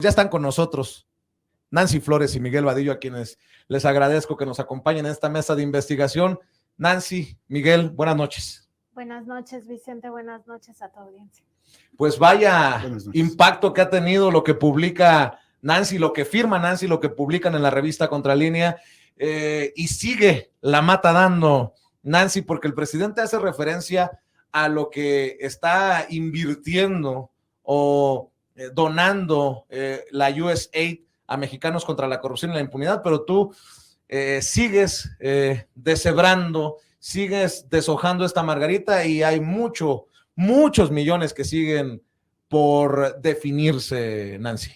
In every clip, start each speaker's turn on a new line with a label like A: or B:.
A: Ya están con nosotros Nancy Flores y Miguel Vadillo, a quienes les agradezco que nos acompañen en esta mesa de investigación. Nancy, Miguel, buenas noches.
B: Buenas noches, Vicente, buenas noches a tu audiencia.
A: Pues vaya impacto que ha tenido lo que publica Nancy, lo que firma Nancy, lo que publican en la revista Contralínea, y sigue la mata dando Nancy, porque el presidente hace referencia a lo que está invirtiendo o donando la USAID a mexicanos contra la corrupción y la impunidad, pero tú sigues deshebrando, sigues deshojando esta margarita y hay muchos millones que siguen por definirse, Nancy.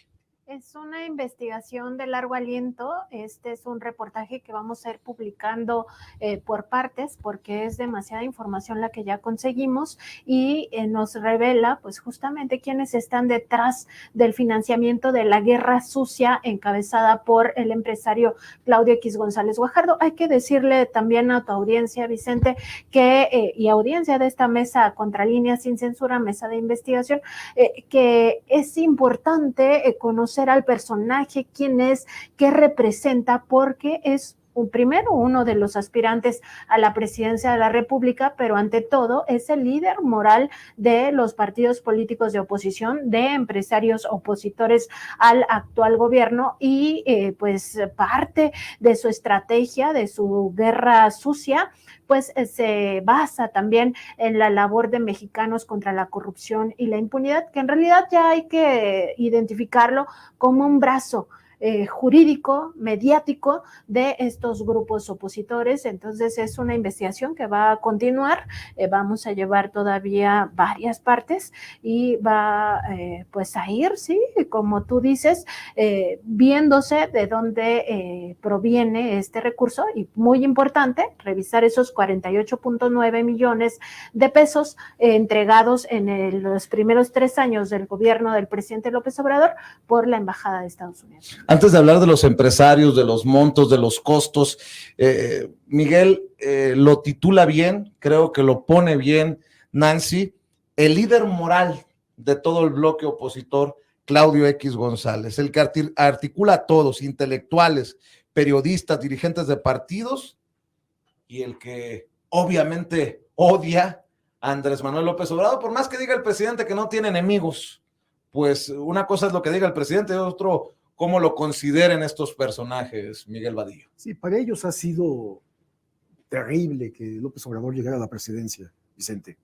B: Es una investigación de largo aliento. Este es un reportaje que vamos a ir publicando por partes, porque es demasiada información la que ya conseguimos y nos revela pues justamente quiénes están detrás del financiamiento de la guerra sucia encabezada por el empresario Claudio X González Guajardo. Hay que decirle también a tu audiencia, Vicente, que y audiencia de esta mesa Contralínea sin censura, mesa de investigación, que es importante conocer al personaje, quién es, qué representa, porque es uno de los aspirantes a la presidencia de la República, pero ante todo es el líder moral de los partidos políticos de oposición, de empresarios opositores al actual gobierno y pues parte de su estrategia, de su guerra sucia, pues se basa también en la labor de mexicanos contra la corrupción y la impunidad, que en realidad ya hay que identificarlo como un brazo jurídico, mediático de estos grupos opositores. Entonces es una investigación que va a continuar, vamos a llevar todavía varias partes y va pues a ir, sí, como tú dices, viéndose de dónde proviene este recurso y muy importante, revisar esos 48.9 millones de pesos entregados en los primeros 3 años del gobierno del presidente López Obrador por la Embajada de Estados Unidos.
A: Antes de hablar de los empresarios, de los montos, de los costos, Miguel lo titula bien, creo que lo pone bien Nancy, el líder moral de todo el bloque opositor, Claudio X González, el que articula a todos, intelectuales, periodistas, dirigentes de partidos, y el que obviamente odia a Andrés Manuel López Obrador, por más que diga el presidente que no tiene enemigos. Pues una cosa es lo que diga el presidente y otro cómo lo consideren estos personajes, Miguel Vadillo.
C: Sí, para ellos ha sido terrible que López Obrador llegara a la presidencia, Vicente.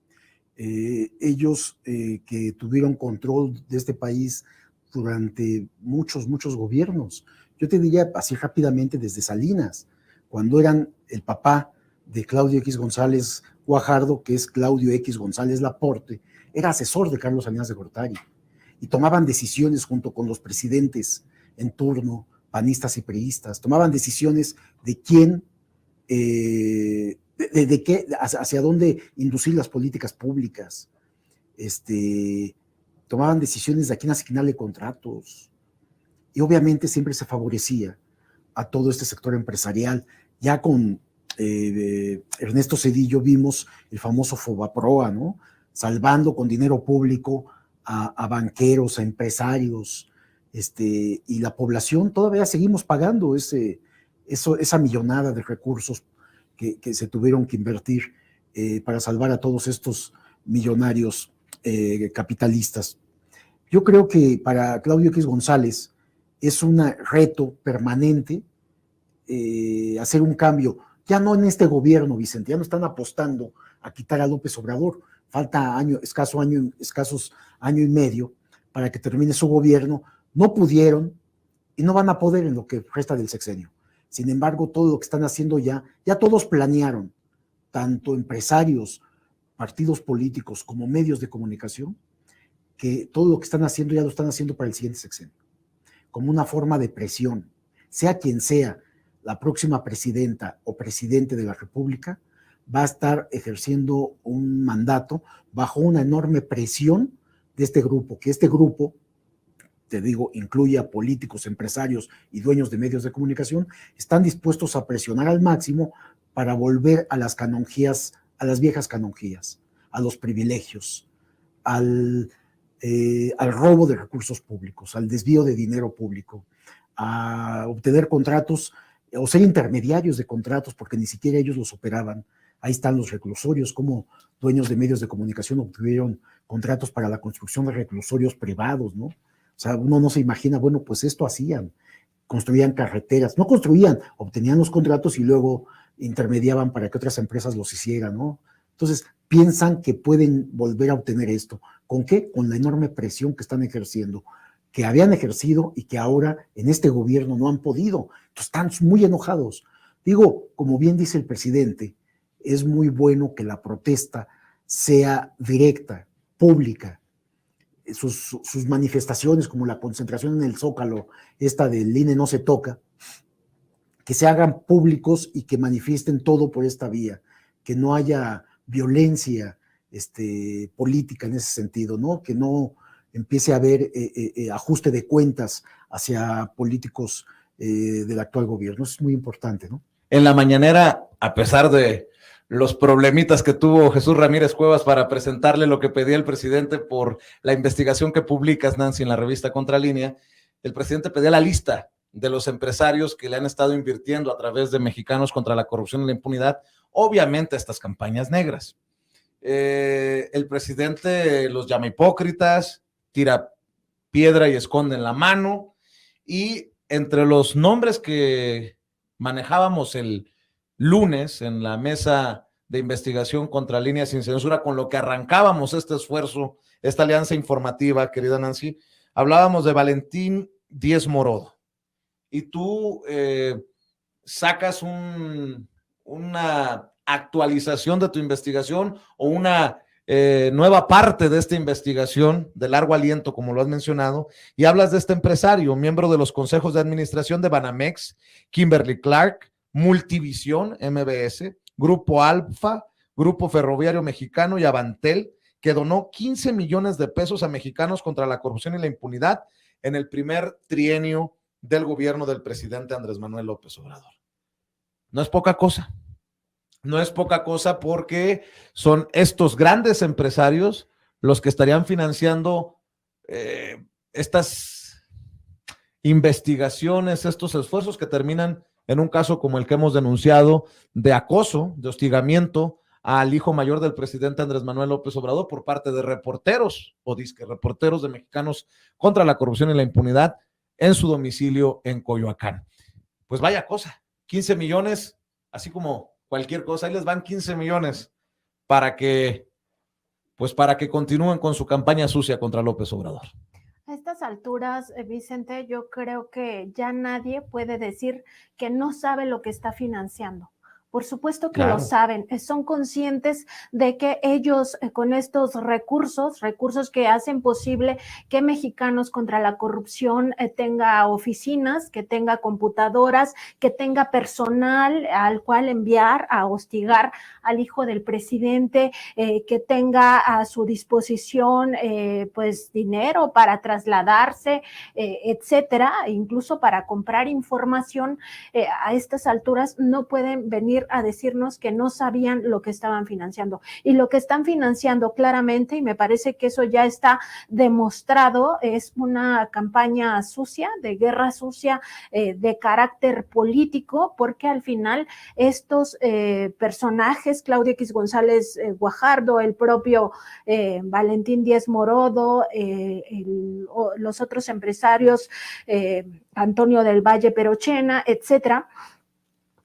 C: Ellos que tuvieron control de este país durante muchos gobiernos. Yo te diría así rápidamente desde Salinas, cuando eran el papá de Claudio X González Guajardo, que es Claudio X González Laporte, era asesor de Carlos Salinas de Gortari y tomaban decisiones junto con los presidentes en turno, panistas y priistas, tomaban decisiones de quién, de qué, hacia dónde inducir las políticas públicas, tomaban decisiones de a quién asignarle contratos, y obviamente siempre se favorecía a todo este sector empresarial. Ya con Ernesto Zedillo vimos el famoso Fobaproa, ¿no? Salvando con dinero público a banqueros, a empresarios, y la población todavía seguimos pagando esa millonada de recursos que se tuvieron que invertir para salvar a todos estos millonarios capitalistas. Yo creo que para Claudio X González es un reto permanente hacer un cambio, ya no en este gobierno, Vicente, ya no están apostando a quitar a López Obrador, falta escasos año y medio para que termine su gobierno. No pudieron y no van a poder en lo que resta del sexenio. Sin embargo, todo lo que están haciendo ya todos planearon, tanto empresarios, partidos políticos como medios de comunicación, que todo lo que están haciendo ya lo están haciendo para el siguiente sexenio, como una forma de presión. Sea quien sea la próxima presidenta o presidente de la República, va a estar ejerciendo un mandato bajo una enorme presión de este grupo, que este grupo, te digo, incluye a políticos, empresarios y dueños de medios de comunicación, están dispuestos a presionar al máximo para volver a las canonjías, a las viejas canonjías, a los privilegios, al al robo de recursos públicos, al desvío de dinero público, a obtener contratos o ser intermediarios de contratos porque ni siquiera ellos los operaban. Ahí están los reclusorios, como dueños de medios de comunicación obtuvieron contratos para la construcción de reclusorios privados, ¿no? O sea, uno no se imagina, bueno, pues esto hacían, construían carreteras, no construían, obtenían los contratos y luego intermediaban para que otras empresas los hicieran, ¿no? Entonces, piensan que pueden volver a obtener esto. ¿Con qué? Con la enorme presión que están ejerciendo, que habían ejercido y que ahora en este gobierno no han podido. Entonces, están muy enojados. Digo, como bien dice el presidente, es muy bueno que la protesta sea directa, pública. Sus manifestaciones, como la concentración en el Zócalo, esta del INE no se toca, que se hagan públicos y que manifiesten todo por esta vía, que no haya violencia política en ese sentido, ¿no? Que no empiece a haber ajuste de cuentas hacia políticos del actual gobierno. Eso es muy importante, ¿no?
A: En la mañanera, a pesar de los problemitas que tuvo Jesús Ramírez Cuevas para presentarle lo que pedía el presidente por la investigación que publicas, Nancy, en la revista Contralínea, el presidente pedía la lista de los empresarios que le han estado invirtiendo a través de Mexicanos contra la Corrupción y la Impunidad, obviamente a estas campañas negras. El presidente los llama hipócritas, tira piedra y esconde en la mano, y entre los nombres que manejábamos el lunes en la mesa de investigación contra Línea Sin Censura, con lo que arrancábamos este esfuerzo, esta alianza informativa, querida Nancy, hablábamos de Valentín Díez Morodo, y tú sacas una actualización de tu investigación o una nueva parte de esta investigación de largo aliento, como lo has mencionado, y hablas de este empresario, miembro de los consejos de administración de Banamex, Kimberly Clark, Multivisión, MBS, Grupo Alfa, Grupo Ferroviario Mexicano y Avantel, que donó 15 millones de pesos a Mexicanos contra la Corrupción y la Impunidad en el primer trienio del gobierno del presidente Andrés Manuel López Obrador. No es poca cosa. No es poca cosa, porque son estos grandes empresarios los que estarían financiando estas investigaciones, estos esfuerzos que terminan en un caso como el que hemos denunciado de acoso, de hostigamiento al hijo mayor del presidente Andrés Manuel López Obrador por parte de reporteros o disque reporteros de Mexicanos contra la Corrupción y la Impunidad en su domicilio en Coyoacán. Pues vaya cosa, 15 millones, así como cualquier cosa, ahí les van 15 millones para que continúen con su campaña sucia contra López Obrador.
B: A estas alturas, Vicente, yo creo que ya nadie puede decir que no sabe lo que está financiando. Por supuesto que lo saben, son conscientes de que ellos con estos recursos que hacen posible que Mexicanos contra la Corrupción tenga oficinas, que tenga computadoras, que tenga personal al cual enviar a hostigar al hijo del presidente, que tenga a su disposición pues dinero para trasladarse, etcétera, incluso para comprar información. A estas alturas no pueden venir a decirnos que no sabían lo que estaban financiando, y lo que están financiando claramente, y me parece que eso ya está demostrado, es una campaña sucia, de guerra sucia, de carácter político, porque al final estos personajes, Claudia X González Guajardo, el propio Valentín Díez Morodo, los otros empresarios, Antonio del Valle Perochena, etcétera,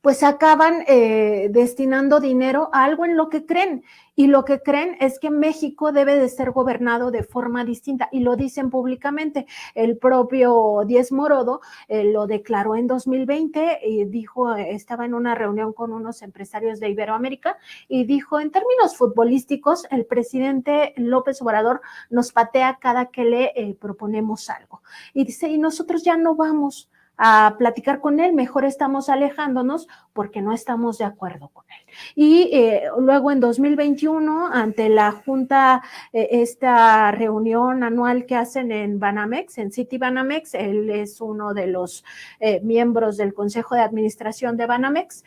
B: pues acaban destinando dinero a algo en lo que creen, y lo que creen es que México debe de ser gobernado de forma distinta, y lo dicen públicamente. El propio Díez Morodo lo declaró en 2020 y dijo, estaba en una reunión con unos empresarios de Iberoamérica, y dijo, en términos futbolísticos, el presidente López Obrador nos patea cada que le proponemos algo. Y dice, y nosotros ya no vamos a platicar con él, mejor estamos alejándonos porque no estamos de acuerdo con él. Y luego en 2021, ante la Junta, esta reunión anual que hacen en Banamex, en City Banamex, él es uno de los miembros del Consejo de Administración de Banamex,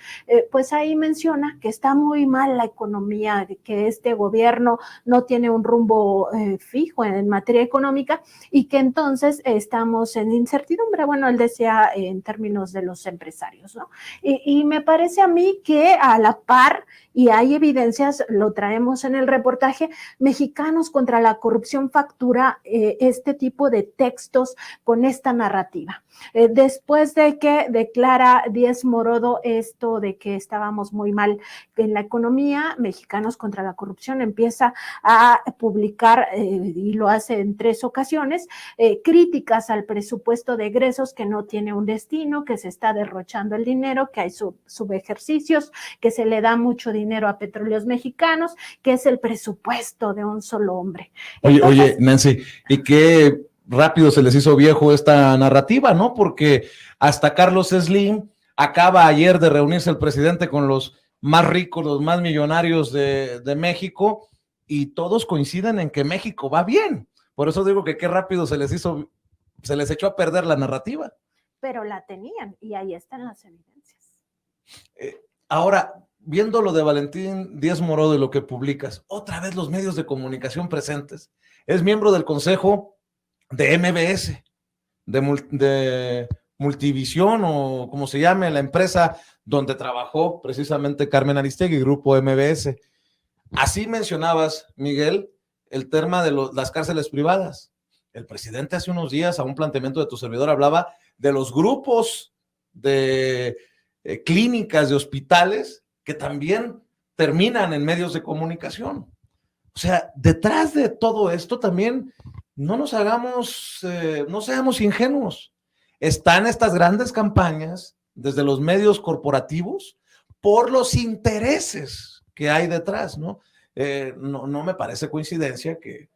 B: pues ahí menciona que está muy mal la economía, que este gobierno no tiene un rumbo fijo en materia económica y que entonces estamos en incertidumbre. Bueno, él decía en términos de los empresarios, ¿no? Y me parece a mí que a la par, y hay evidencias, lo traemos en el reportaje, Mexicanos contra la Corrupción factura este tipo de textos con esta narrativa. Después de que declara Díez Morodo esto de que estábamos muy mal en la economía, Mexicanos contra la Corrupción empieza a publicar, y lo hace en 3 ocasiones, críticas al presupuesto de egresos que no tiene un destino, que se está derrochando el dinero, que hay subejercicios, que se le da mucho dinero a Petróleos Mexicanos, que es el presupuesto de un solo hombre.
A: Oye, Nancy, ¿y qué rápido se les hizo viejo esta narrativa, no? Porque hasta Carlos Slim acaba ayer de reunirse el presidente con los más ricos, los más millonarios de México, y todos coinciden en que México va bien. Por eso digo que qué rápido se les echó a perder la narrativa.
B: Pero la tenían, y ahí están las evidencias.
A: Ahora, viendo lo de Valentín Díez Morodo y lo que publicas, otra vez los medios de comunicación presentes, es miembro del consejo de MBS, de Multivisión, o como se llame, la empresa donde trabajó precisamente Carmen Aristegui, Grupo MBS. Así mencionabas, Miguel, el tema de las cárceles privadas. El presidente hace unos días, a un planteamiento de tu servidor, hablaba de los grupos de clínicas, de hospitales, que también terminan en medios de comunicación. O sea, detrás de todo esto también no seamos ingenuos. Están estas grandes campañas desde los medios corporativos por los intereses que hay detrás, ¿no? No me parece coincidencia que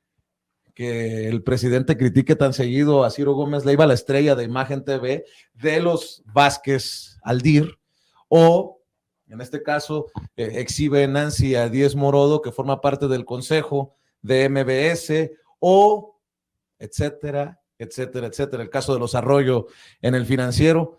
A: el presidente critique tan seguido a Ciro Gómez Leiva, la estrella de Imagen TV, de los Vázquez Aldir, o en este caso exhibe Nancy a Díez Morodo, que forma parte del consejo de MBS, o etcétera, etcétera, etcétera. El caso de los Arroyo en El Financiero.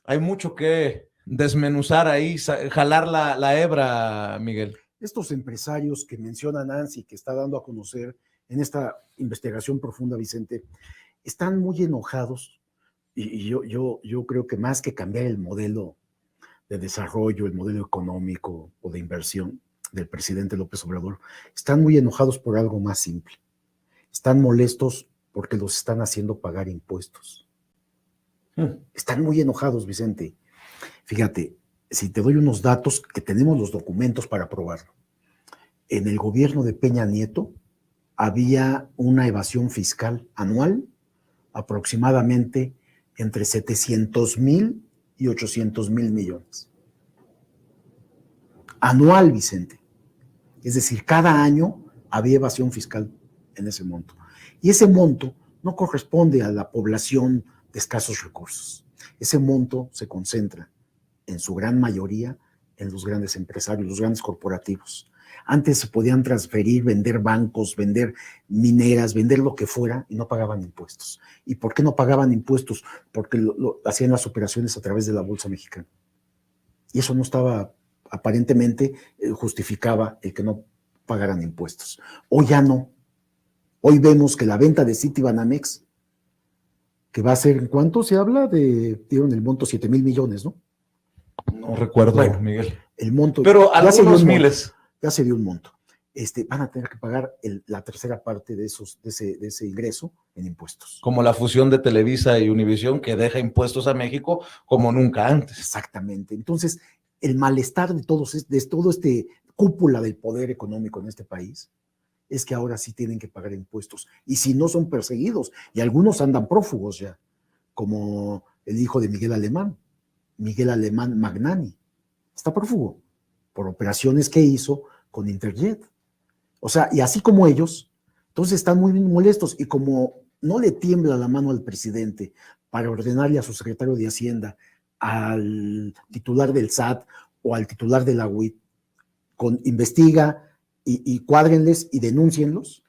A: Hay mucho que desmenuzar ahí, jalar la hebra, Miguel.
C: Estos empresarios que menciona Nancy, que está dando a conocer en esta investigación profunda, Vicente, están muy enojados, y yo creo que más que cambiar el modelo de desarrollo, el modelo económico o de inversión del presidente López Obrador, están muy enojados por algo más simple. Están molestos porque los están haciendo pagar impuestos. Están muy enojados, Vicente. Fíjate, si te doy unos datos que tenemos los documentos para probarlo. En el gobierno de Peña Nieto había una evasión fiscal anual aproximadamente entre 700,000 y 800,000 millones. Anual, Vicente. Es decir, cada año había evasión fiscal en ese monto. Y ese monto no corresponde a la población de escasos recursos. Ese monto se concentra en su gran mayoría en los grandes empresarios, los grandes corporativos. Antes se podían transferir, vender bancos, vender mineras, vender lo que fuera y no pagaban impuestos. ¿Y por qué no pagaban impuestos? Porque hacían las operaciones a través de la Bolsa Mexicana. Y eso no estaba, aparentemente, justificaba el que no pagaran impuestos. Hoy ya no. Hoy vemos que la venta de City Banamex, que va a ser, ¿en cuánto se habla? Dieron el monto 7,000 millones, ¿no?
A: No recuerdo, bueno, Miguel.
C: El monto.
A: Pero algunos miles.
C: Ya se dio un monto. Van a tener que pagar la tercera parte de ese ingreso en impuestos.
A: Como la fusión de Televisa y Univisión, que deja impuestos a México como nunca antes.
C: Exactamente. Entonces, el malestar de todo este cúpula del poder económico en este país es que ahora sí tienen que pagar impuestos. Y si no, son perseguidos. Y algunos andan prófugos ya, como el hijo de Miguel Alemán Magnani. Está prófugo por operaciones que hizo con Interjet. O sea, y así como ellos, entonces están muy molestos, y como no le tiembla la mano al presidente para ordenarle a su secretario de Hacienda, al titular del SAT o al titular de la UIT, investiga y cuádrenles y denúncienlos.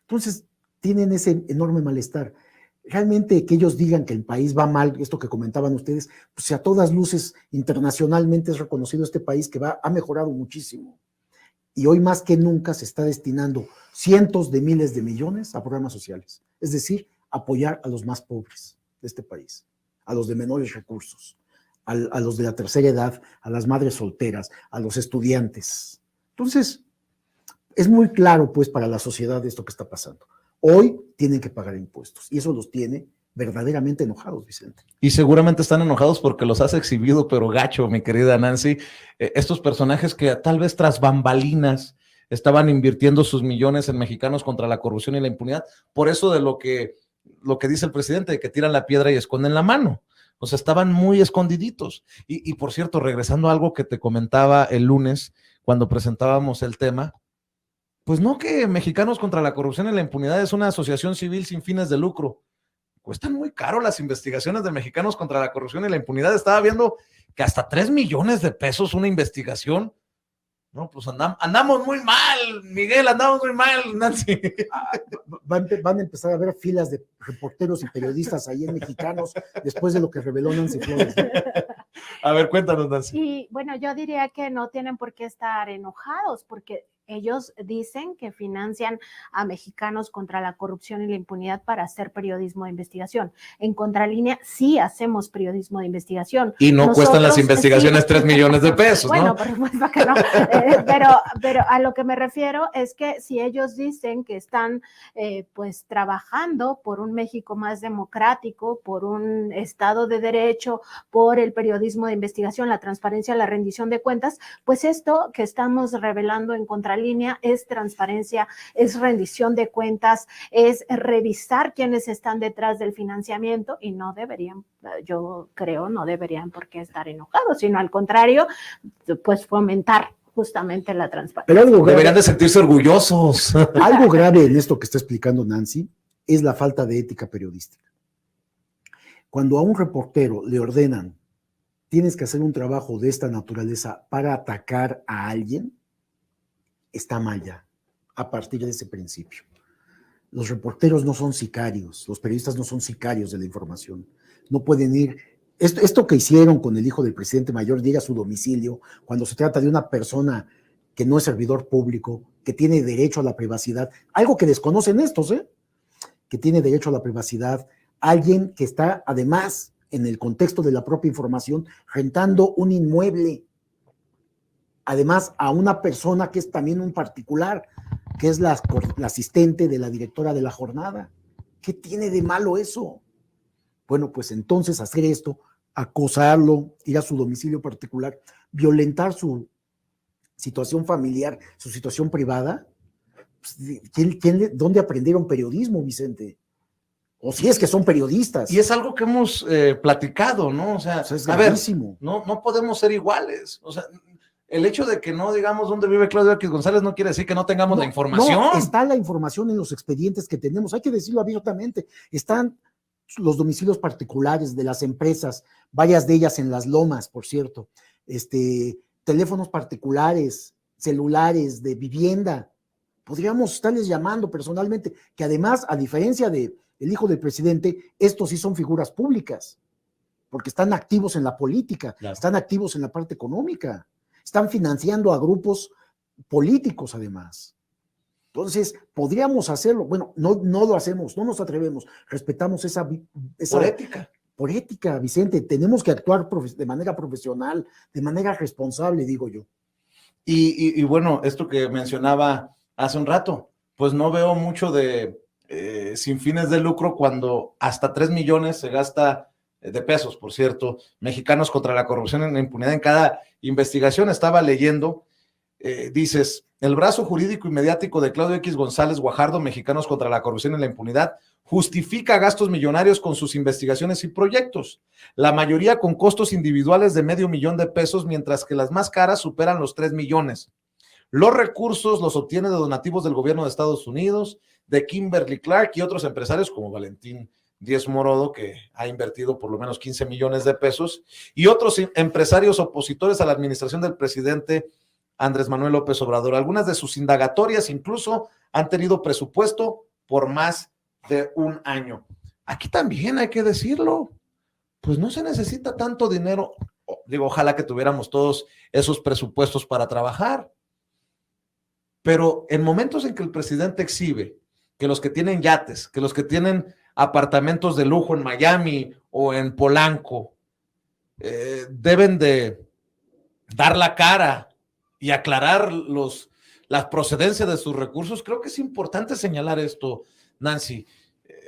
C: Entonces, tienen ese enorme malestar. Realmente que ellos digan que el país va mal, esto que comentaban ustedes, pues si a todas luces internacionalmente es reconocido este país que ha mejorado muchísimo. Y hoy más que nunca se está destinando cientos de miles de millones a programas sociales. Es decir, apoyar a los más pobres de este país, a los de menores recursos, a los de la tercera edad, a las madres solteras, a los estudiantes. Entonces, es muy claro pues para la sociedad esto que está pasando. Hoy tienen que pagar impuestos y eso los tiene verdaderamente enojados, Vicente.
A: Y seguramente están enojados porque los has exhibido, pero gacho, mi querida Nancy. Estos personajes que tal vez tras bambalinas estaban invirtiendo sus millones en Mexicanos contra la corrupción y la impunidad. Por eso de lo que dice el presidente, de que tiran la piedra y esconden la mano. O sea, estaban muy escondiditos. Y por cierto, regresando a algo que te comentaba el lunes cuando presentábamos el tema, pues no que Mexicanos contra la corrupción y la impunidad es una asociación civil sin fines de lucro. Cuestan muy caro las investigaciones de Mexicanos contra la corrupción y la impunidad. Estaba viendo que hasta 3 millones de pesos una investigación. No, pues andamos muy mal, Miguel, andamos muy mal, Nancy.
C: Van a empezar a haber filas de reporteros y periodistas ahí en Mexicanos después de lo que reveló Nancy Flores, ¿no?
A: A ver, cuéntanos, Nancy.
B: Y bueno, yo diría que no tienen por qué estar enojados, porque ellos dicen que financian a Mexicanos contra la corrupción y la impunidad para hacer periodismo de investigación. En Contralínea sí hacemos periodismo de investigación.
A: Y no cuestan las investigaciones 3 millones de pesos,
B: bueno,
A: ¿no?
B: por supuesto que no. Pero a lo que me refiero es que si ellos dicen que están pues trabajando por un México más democrático, por un Estado de Derecho, por el periodismo de investigación, la transparencia, la rendición de cuentas, pues esto que estamos revelando en Contralínea es transparencia, es rendición de cuentas, es revisar quiénes están detrás del financiamiento y no deberían, yo creo, no deberían por qué estar enojados, sino al contrario, pues fomentar justamente la transparencia.
C: Pero
A: deberían de sentirse orgullosos.
C: Algo grave en esto que está explicando Nancy es la falta de ética periodística. Cuando a un reportero le ordenan, tienes que hacer un trabajo de esta naturaleza para atacar a alguien, está mal ya, a partir de ese principio. Los reporteros no son sicarios, los periodistas no son sicarios de la información. No pueden ir. Esto que hicieron con el hijo del presidente mayor, llega a su domicilio, cuando se trata de una persona que no es servidor público, que tiene derecho a la privacidad, algo que desconocen estos, que tiene derecho a la privacidad, alguien que está además en el contexto de la propia información rentando un inmueble, además a una persona que es también un particular, que es la asistente de la directora de la jornada. ¿Qué tiene de malo eso? Bueno, pues entonces hacer esto, acosarlo, ir a su domicilio particular, violentar su situación familiar, su situación privada. ¿Dónde aprendieron periodismo, Vicente? O si es que son periodistas.
A: Y es algo que hemos platicado, ¿no? O sea,
C: es
A: gravísimo. No podemos ser iguales. O sea, el hecho de que no digamos dónde vive Claudio X González no quiere decir que no tengamos la información.
C: No, está la información en los expedientes que tenemos, hay que decirlo abiertamente. Están los domicilios particulares de las empresas, varias de ellas en Las Lomas, por cierto, teléfonos particulares, celulares de vivienda. Podríamos estarles llamando personalmente, que además, a diferencia del hijo del presidente, estos sí son figuras públicas, porque están activos en la política, claro. Están activos en la parte económica. Están financiando a grupos políticos además. Entonces, podríamos hacerlo. Bueno, no lo hacemos, no nos atrevemos. Respetamos esa
A: por ética.
C: Por ética, Vicente. Tenemos que actuar de manera profesional, de manera responsable, digo yo.
A: Y bueno, esto que mencionaba hace un rato, pues no veo mucho de sin fines de lucro cuando hasta 3 millones se gasta de pesos, por cierto, Mexicanos contra la corrupción y la impunidad en cada investigación. Estaba leyendo, dices, el brazo jurídico y mediático de Claudio X González Guajardo, Mexicanos contra la corrupción y la impunidad, justifica gastos millonarios con sus investigaciones y proyectos, la mayoría con costos individuales de $500,000 de pesos, mientras que las más caras superan los 3 millones. Los recursos los obtiene de donativos del gobierno de Estados Unidos, de Kimberly Clark y otros empresarios como Valentín Díez Morodo, que ha invertido por lo menos 15 millones de pesos, y otros empresarios opositores a la administración del presidente Andrés Manuel López Obrador. Algunas de sus indagatorias incluso han tenido presupuesto por más de un año. Aquí también hay que decirlo, pues no se necesita tanto dinero. Digo, ojalá que tuviéramos todos esos presupuestos para trabajar. Pero en momentos en que el presidente exhibe que los que tienen yates, que los que tienen apartamentos de lujo en Miami o en Polanco, deben de dar la cara y aclarar la procedencia de sus recursos, creo que es importante señalar esto, Nancy.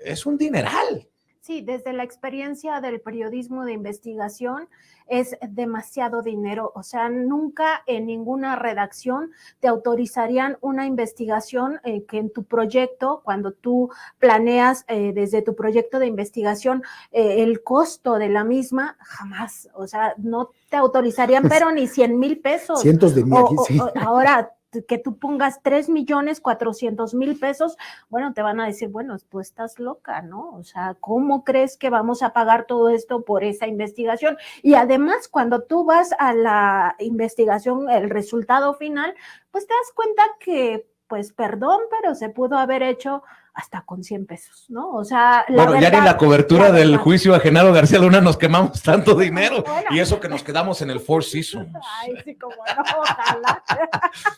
A: Es un dineral.
B: Sí, desde la experiencia del periodismo de investigación es demasiado dinero. O sea, nunca en ninguna redacción te autorizarían una investigación que en tu proyecto, cuando tú planeas desde tu proyecto de investigación el costo de la misma, jamás. O sea, no te autorizarían, pero ni 100,000 pesos.
C: Cientos de mil. Sí.
B: Ahora, que tú pongas 3,400,000 pesos, bueno, te van a decir, bueno, tú estás loca, ¿no? O sea, ¿cómo crees que vamos a pagar todo esto por esa investigación? Y además, cuando tú vas a la investigación, el resultado final, pues te das cuenta que, pues, perdón, pero se pudo haber hecho hasta con 100 pesos, ¿no? O sea,
A: bueno, ya ni la cobertura del juicio a Genaro García Luna nos quemamos tanto dinero,
B: bueno,
A: y eso que nos quedamos en el Four Seasons.
B: Ay, sí, como no, ojalá.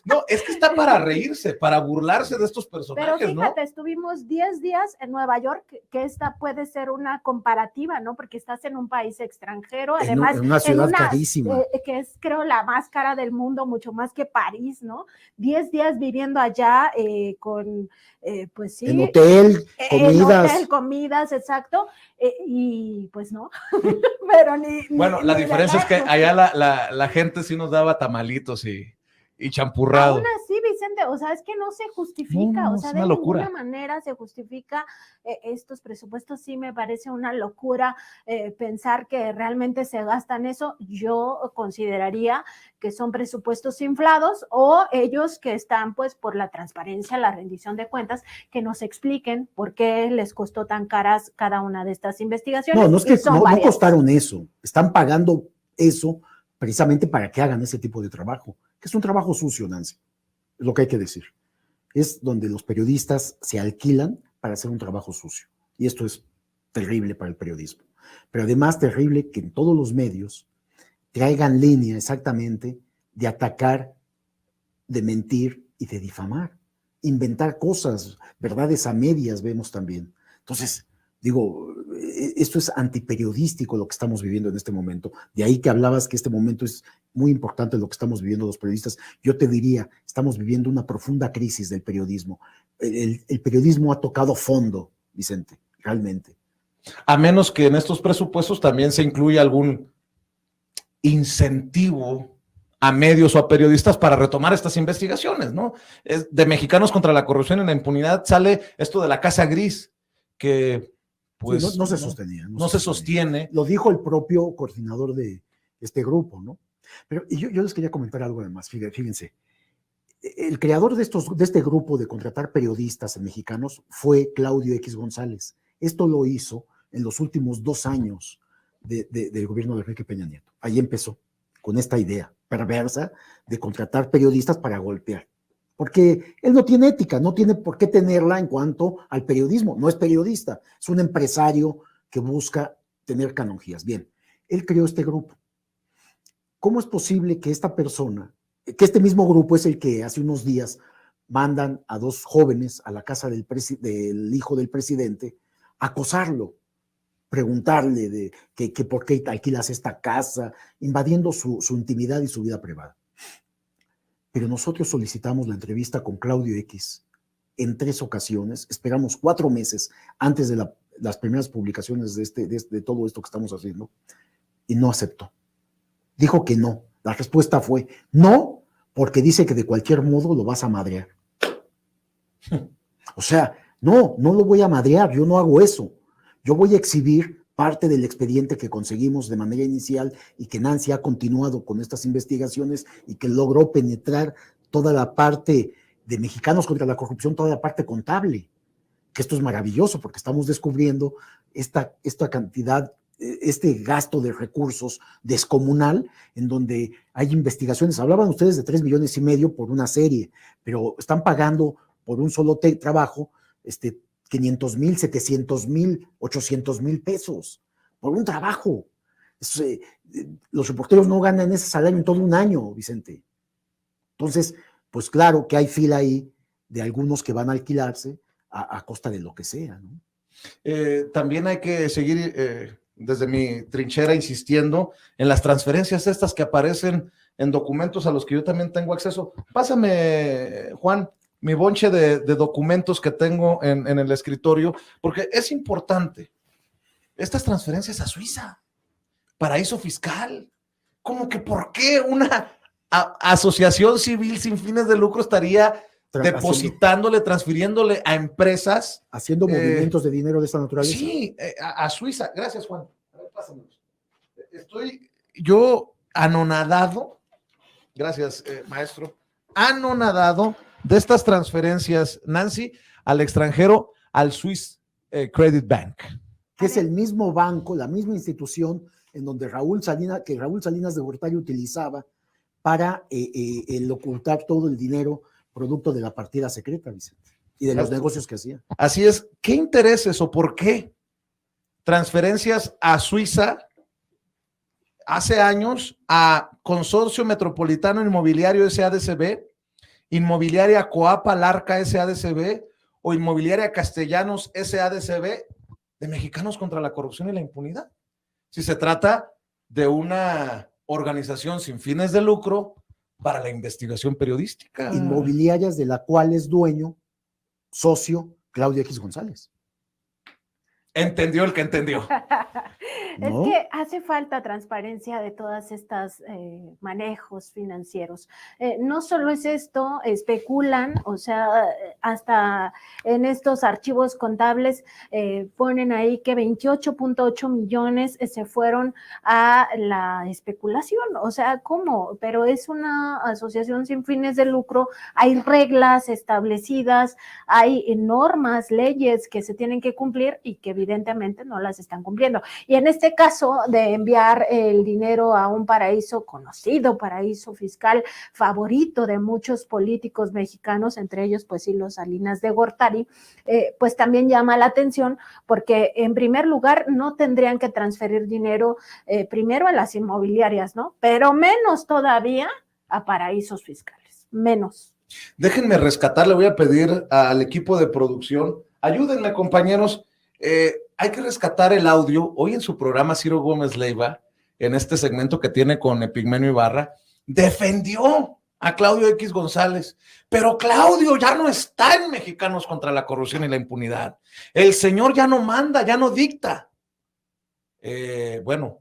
A: No, es que está para reírse, para burlarse de estos personajes,
B: pero fíjate,
A: ¿no?
B: Estuvimos 10 días en Nueva York, que esta puede ser una comparativa, ¿no? Porque estás en un país extranjero, además
C: en una ciudad carísima.
B: Que es, creo, la más cara del mundo, mucho más que París, ¿no? 10 días viviendo allá con, pues sí.
C: En hotel, comidas.
B: En hotel, comidas, exacto. Y pues no. Pero
A: bueno, la diferencia es que allá la gente sí nos daba tamalitos y champurrado.
B: Aún así, Vicente, o sea, es que no se justifica,
A: no,
B: o sea,
A: es
B: de
A: una locura.
B: ninguna manera se justifica estos presupuestos. Sí me parece una locura pensar que realmente se gastan eso. Yo consideraría que son presupuestos inflados, o ellos que están pues por la transparencia, la rendición de cuentas, que nos expliquen por qué les costó tan caras cada una de estas investigaciones.
C: No es que no costaron eso, están pagando eso precisamente para que hagan ese tipo de trabajo, que es un trabajo sucio, Nancy, es lo que hay que decir. Es donde los periodistas se alquilan para hacer un trabajo sucio, y esto es terrible para el periodismo. Pero además terrible que en todos los medios traigan línea exactamente de atacar, de mentir y de difamar, inventar cosas, verdades a medias vemos también. Entonces, digo, esto es antiperiodístico lo que estamos viviendo en este momento. De ahí que hablabas que este momento es muy importante lo que estamos viviendo los periodistas. Yo te diría, estamos viviendo una profunda crisis del periodismo. El periodismo ha tocado fondo, Vicente, realmente.
A: A menos que en estos presupuestos también se incluya algún incentivo a medios o a periodistas para retomar estas investigaciones, ¿no? De Mexicanos contra la Corrupción y la Impunidad sale esto de la Casa Gris, que pues
C: sí, no se sostenía.
A: No se sostiene.
C: Lo dijo el propio coordinador de este grupo, ¿no? Pero yo les quería comentar algo además, fíjense. El creador de este grupo de contratar periodistas mexicanos fue Claudio X González. Esto lo hizo en los últimos 2 años del gobierno de Enrique Peña Nieto. Ahí empezó con esta idea perversa de contratar periodistas para golpear. Porque él no tiene ética, no tiene por qué tenerla en cuanto al periodismo. No es periodista, es un empresario que busca tener canonjías. Bien, él creó este grupo. ¿Cómo es posible que esta persona, que este mismo grupo es el que hace unos días mandan a 2 jóvenes a la casa del hijo del presidente a acosarlo, preguntarle de que por qué alquilas esta casa, invadiendo su intimidad y su vida privada? Pero nosotros solicitamos la entrevista con Claudio X en 3 ocasiones, esperamos 4 meses antes de las primeras publicaciones de todo esto que estamos haciendo, y no aceptó. Dijo que no. La respuesta fue no, porque dice que de cualquier modo lo vas a madrear. O sea, no lo voy a madrear, yo no hago eso. Yo voy a exhibir parte del expediente que conseguimos de manera inicial y que Nancy ha continuado con estas investigaciones y que logró penetrar toda la parte de Mexicanos contra la Corrupción, toda la parte contable. que esto es maravilloso porque estamos descubriendo esta cantidad, este gasto de recursos descomunal, en donde hay investigaciones. Hablaban ustedes de 3,5 millones por una serie, pero están pagando por un solo trabajo 500,000, 700,000, 800,000 pesos por un trabajo. Los reporteros no ganan ese salario en todo un año, Vicente. Entonces, pues claro que hay fila ahí de algunos que van a alquilarse a costa de lo que sea, ¿no?
A: También hay que seguir desde mi trinchera insistiendo en las transferencias estas que aparecen en documentos a los que yo también tengo acceso. Pásame, Juan, mi bonche de documentos que tengo en el escritorio, porque es importante. Estas transferencias a Suiza, paraíso fiscal, como que ¿por qué una asociación civil sin fines de lucro estaría depositándole, transfiriéndole a empresas?
C: Haciendo movimientos de dinero de esta naturaleza.
A: Sí, a Suiza. Gracias, Juan. A ver, pásamelos. Estoy yo anonadado, gracias, maestro, anonadado de estas transferencias, Nancy, al extranjero, al Swiss Credit Bank.
C: Que es el mismo banco, la misma institución en donde Raúl Salinas de Gortari utilizaba para el ocultar todo el dinero producto de la partida secreta, Vicente, y de los negocios que hacía.
A: Así es. ¿Qué intereses o por qué transferencias a Suiza hace años a Consorcio Metropolitano Inmobiliario SADCB, Inmobiliaria Coapa Larca SADCB o Inmobiliaria Castellanos SADCB, de Mexicanos contra la Corrupción y la Impunidad? Si se trata de una organización sin fines de lucro para la investigación periodística.
C: Inmobiliarias de la cual es dueño, socio, Claudio X González.
A: Entendió el que entendió.
B: ¿No? Es que hace falta transparencia de todas estas manejos financieros. No solo es esto, especulan, o sea, hasta en estos archivos contables ponen ahí que 28.8 millones se fueron a la especulación. O sea, ¿cómo? Pero es una asociación sin fines de lucro, hay reglas establecidas, hay normas, leyes que se tienen que cumplir y que evidentemente no las están cumpliendo. Y en este caso de enviar el dinero a un paraíso conocido, paraíso fiscal favorito de muchos políticos mexicanos, entre ellos pues sí los Salinas de Gortari, pues también llama la atención porque en primer lugar no tendrían que transferir dinero primero a las inmobiliarias, ¿no? Pero menos todavía a paraísos fiscales, menos.
A: Déjenme rescatar, le voy a pedir al equipo de producción, ayúdenme compañeros, hay que rescatar el audio. Hoy en su programa Ciro Gómez Leiva, en este segmento que tiene con Epigmenio Ibarra, defendió a Claudio X González, pero Claudio ya no está en Mexicanos contra la Corrupción y la Impunidad. El señor ya no manda, ya no dicta. Bueno,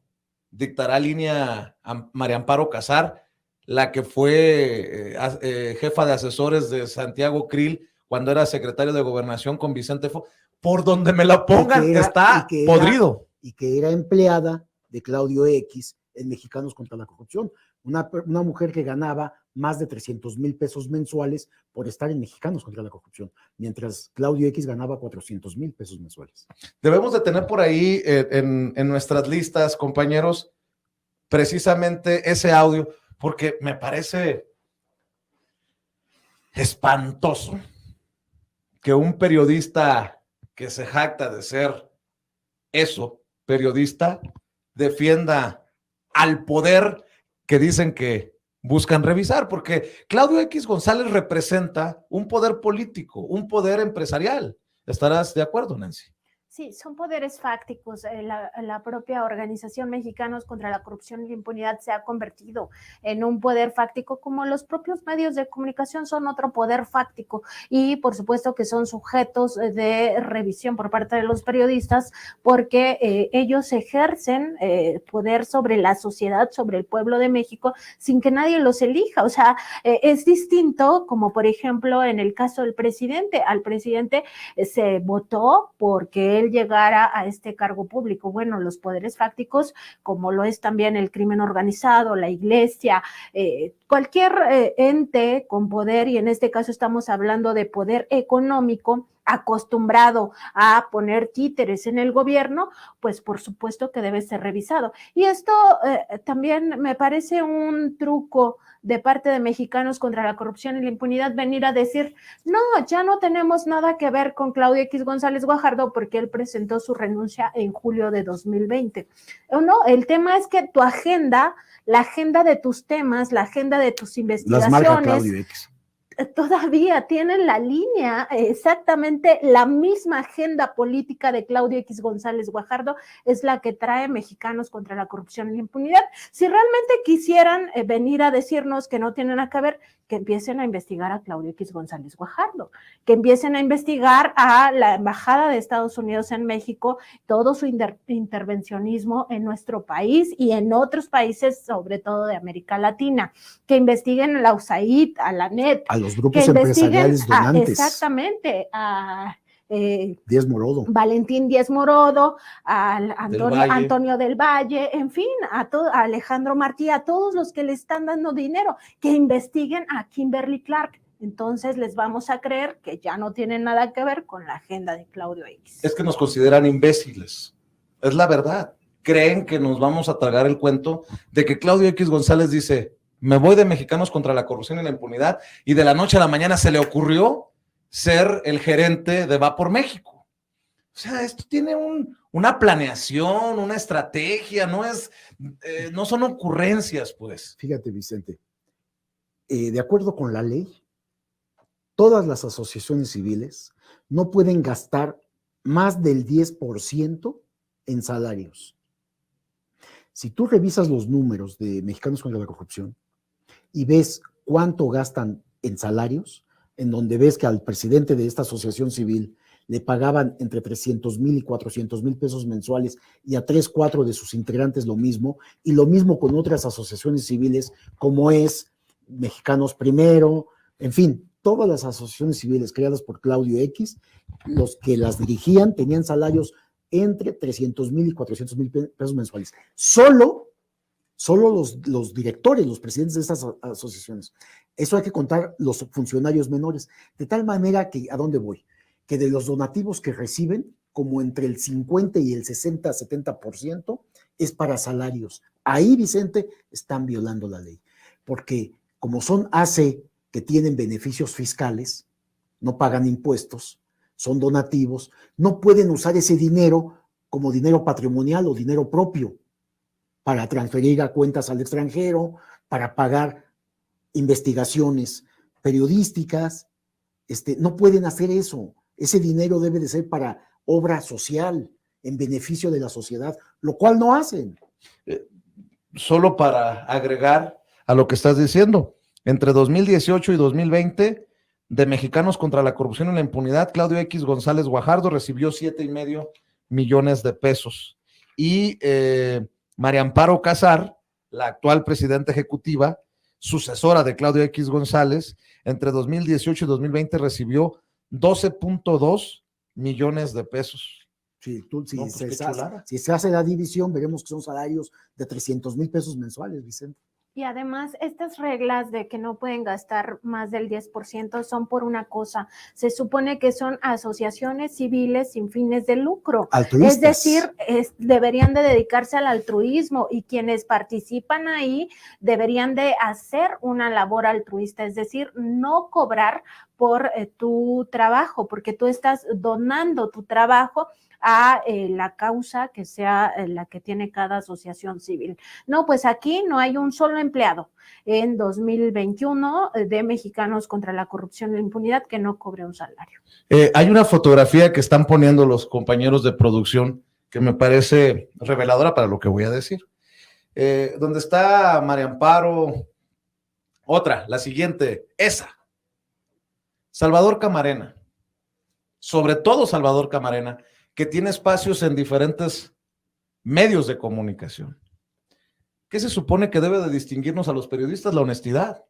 A: dictará línea a María Amparo Casar, la que fue jefa de asesores de Santiago Krill cuando era secretario de Gobernación con Vicente Fox. Por donde me la pongan, está podrido.
C: Y que era empleada de Claudio X en Mexicanos contra la Corrupción. Una mujer que ganaba más de 300,000 pesos mensuales por estar en Mexicanos contra la Corrupción, mientras Claudio X ganaba 400,000 pesos mensuales.
A: Debemos de tener por ahí en nuestras listas, compañeros, precisamente ese audio, porque me parece espantoso que un periodista que se jacta de ser eso, periodista, defienda al poder que dicen que buscan revisar, porque Claudio X González representa un poder político, un poder empresarial. ¿Estarás de acuerdo, Nancy?
B: Sí, son poderes fácticos. La propia organización Mexicanos contra la Corrupción y la Impunidad se ha convertido en un poder fáctico, como los propios medios de comunicación son otro poder fáctico, y por supuesto que son sujetos de revisión por parte de los periodistas, porque ellos ejercen poder sobre la sociedad, sobre el pueblo de México, sin que nadie los elija. O sea, es distinto, como por ejemplo en el caso del presidente. Al presidente se votó porque él llegara a este cargo público. Bueno, los poderes fácticos, como lo es también el crimen organizado, la iglesia, cualquier ente con poder, y en este caso estamos hablando de poder económico, acostumbrado a poner títeres en el gobierno, pues por supuesto que debe ser revisado. Y esto también me parece un truco de parte de Mexicanos contra la Corrupción y la Impunidad, venir a decir, no, ya no tenemos nada que ver con Claudio X González Guajardo porque él presentó su renuncia en julio de 2020. O no, el tema es que tu agenda, la agenda de tus temas, la agenda de tus investigaciones,
C: las marca Claudio X.
B: Todavía tienen la línea, exactamente la misma agenda política de Claudio X González Guajardo es la que trae Mexicanos contra la Corrupción y la Impunidad. Si realmente quisieran venir a decirnos que no tienen nada que ver, que empiecen a investigar a Claudio X González Guajardo, que empiecen a investigar a la Embajada de Estados Unidos en México, todo su intervencionismo en nuestro país y en otros países, sobre todo de América Latina, que investiguen a la USAID, a la NET,
C: a los grupos empresariales donantes.
B: Exactamente, a
C: Díaz Morodo.
B: Valentín Díaz Morodo, a Antonio del Valle, en fin, a Alejandro Martí, a todos los que le están dando dinero, que investiguen a Kimberly Clark. Entonces les vamos a creer que ya no tienen nada que ver con la agenda de Claudio X.
A: Es que nos consideran imbéciles, es la verdad. Creen que nos vamos a tragar el cuento de que Claudio X González dice, me voy de Mexicanos contra la Corrupción y la Impunidad, y de la noche a la mañana se le ocurrió ser el gerente de Va por México. O sea, esto tiene una planeación, una estrategia, no son ocurrencias, pues.
C: Fíjate, Vicente, de acuerdo con la ley, todas las asociaciones civiles no pueden gastar más del 10% en salarios. Si tú revisas los números de Mexicanos contra la Corrupción y ves cuánto gastan en salarios, en donde ves que al presidente de esta asociación civil le pagaban entre 300,000 y 400,000 pesos mensuales y a 3, 4 de sus integrantes lo mismo, y lo mismo con otras asociaciones civiles como es Mexicanos Primero, en fin, todas las asociaciones civiles creadas por Claudio X, los que las dirigían tenían salarios entre 300,000 y 400,000 pesos mensuales. Solo los directores, los presidentes de estas asociaciones. Eso hay que contar los funcionarios menores. De tal manera que, ¿a dónde voy? Que de los donativos que reciben, como entre el 50 y el 60, 70% es para salarios. Ahí, Vicente, están violando la ley. Porque como son AC que tienen beneficios fiscales, no pagan impuestos, son donativos, no pueden usar ese dinero como dinero patrimonial o dinero propio para transferir a cuentas al extranjero, para pagar investigaciones periodísticas. No pueden hacer eso. Ese dinero debe de ser para obra social, en beneficio de la sociedad, lo cual no hacen.
A: Solo para agregar a lo que estás diciendo, entre 2018 y 2020, de Mexicanos contra la Corrupción y la Impunidad, Claudio X González Guajardo recibió 7.5 millones de pesos. Y María Amparo Casar, la actual presidenta ejecutiva, sucesora de Claudio X González, entre 2018 y 2020 recibió 12.2 millones de pesos.
C: Sí, si se hace la división, veremos que son salarios de 300,000 pesos mensuales, Vicente.
B: Y además, estas reglas de que no pueden gastar más del 10% son por una cosa. Se supone que son asociaciones civiles sin fines de lucro.
C: Altruistas.
B: Es decir, deberían de dedicarse al altruismo, y quienes participan ahí deberían de hacer una labor altruista, es decir, no cobrar por tu trabajo, porque tú estás donando tu trabajo a la causa que sea la que tiene cada asociación civil. No, pues aquí no hay un solo empleado en 2021 de Mexicanos contra la Corrupción y la Impunidad que no cobre un salario.
A: Hay una fotografía que están poniendo los compañeros de producción que me parece reveladora para lo que voy a decir. Donde está María Amparo, otra, la siguiente, esa. Salvador Camarena, sobre todo Salvador Camarena, que tiene espacios en diferentes medios de comunicación. ¿Qué se supone que debe de distinguirnos a los periodistas? La honestidad,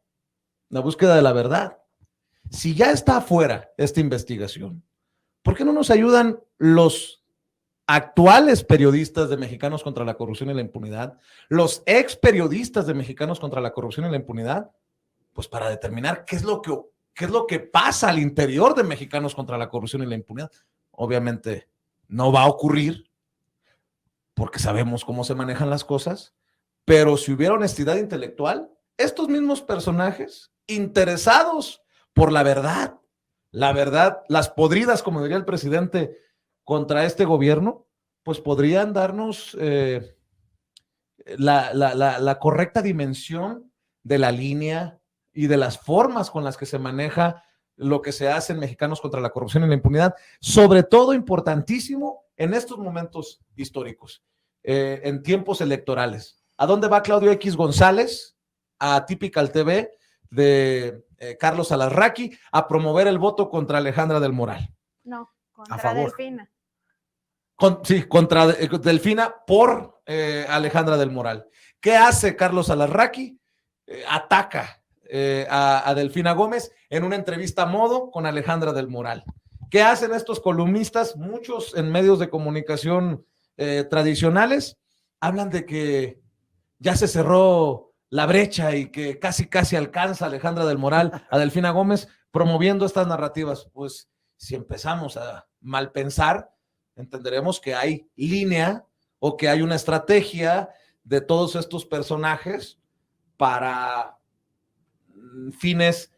A: la búsqueda de la verdad. Si ya está afuera esta investigación, ¿por qué no nos ayudan los actuales periodistas de Mexicanos contra la Corrupción y la Impunidad, los ex periodistas de Mexicanos contra la Corrupción y la Impunidad, pues para determinar qué es lo que qué es lo que pasa al interior de Mexicanos contra la Corrupción y la Impunidad. Obviamente no va a ocurrir porque sabemos cómo se manejan las cosas, pero si hubiera honestidad intelectual, estos mismos personajes interesados por la verdad, las podridas, como diría el presidente, contra este gobierno, pues podrían darnos la correcta dimensión de la línea y de las formas con las que se maneja lo que se hace en Mexicanos contra la Corrupción y la Impunidad, sobre todo importantísimo en estos momentos históricos, en tiempos electorales. ¿A dónde va Claudio X González? A Typical TV de Carlos Alarraqui a promover el voto contra Alejandra del Moral.
B: No, contra Delfina.
A: Contra Delfina por Alejandra del Moral. ¿Qué hace Carlos Alarraqui? Ataca a Delfina Gómez en una entrevista a modo con Alejandra del Moral. ¿Qué hacen estos columnistas? Muchos en medios de comunicación tradicionales hablan de que ya se cerró la brecha y que casi alcanza Alejandra del Moral a Delfina Gómez promoviendo estas narrativas. Pues si empezamos a mal pensar, entenderemos que hay línea o que hay una estrategia de todos estos personajes para fines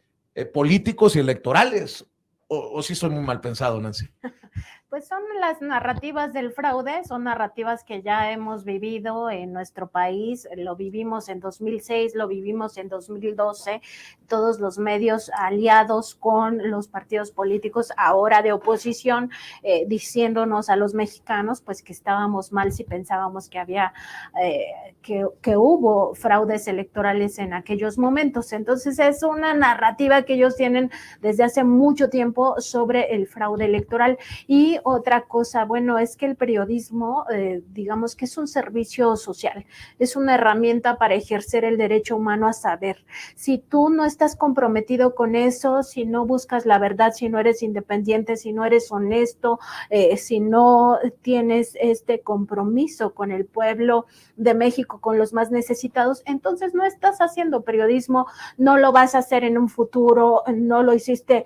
A: políticos y electorales. ¿O sí soy muy mal pensado, Nancy?
B: Pues son las narrativas del fraude, son narrativas que ya hemos vivido en nuestro país, lo vivimos en 2006, lo vivimos en 2012, todos los medios aliados con los partidos políticos ahora de oposición, diciéndonos a los mexicanos pues que estábamos mal si pensábamos que había, que hubo fraudes electorales en aquellos momentos. Entonces es una narrativa que ellos tienen desde hace mucho tiempo sobre el fraude electoral. Y otra cosa, bueno, es que el periodismo, digamos que es un servicio social, es una herramienta para ejercer el derecho humano a saber. Si tú no estás comprometido con eso, si no buscas la verdad, si no eres independiente, si no eres honesto, si no tienes este compromiso con el pueblo de México, con los más necesitados, entonces no estás haciendo periodismo, no lo vas a hacer en un futuro, no lo hiciste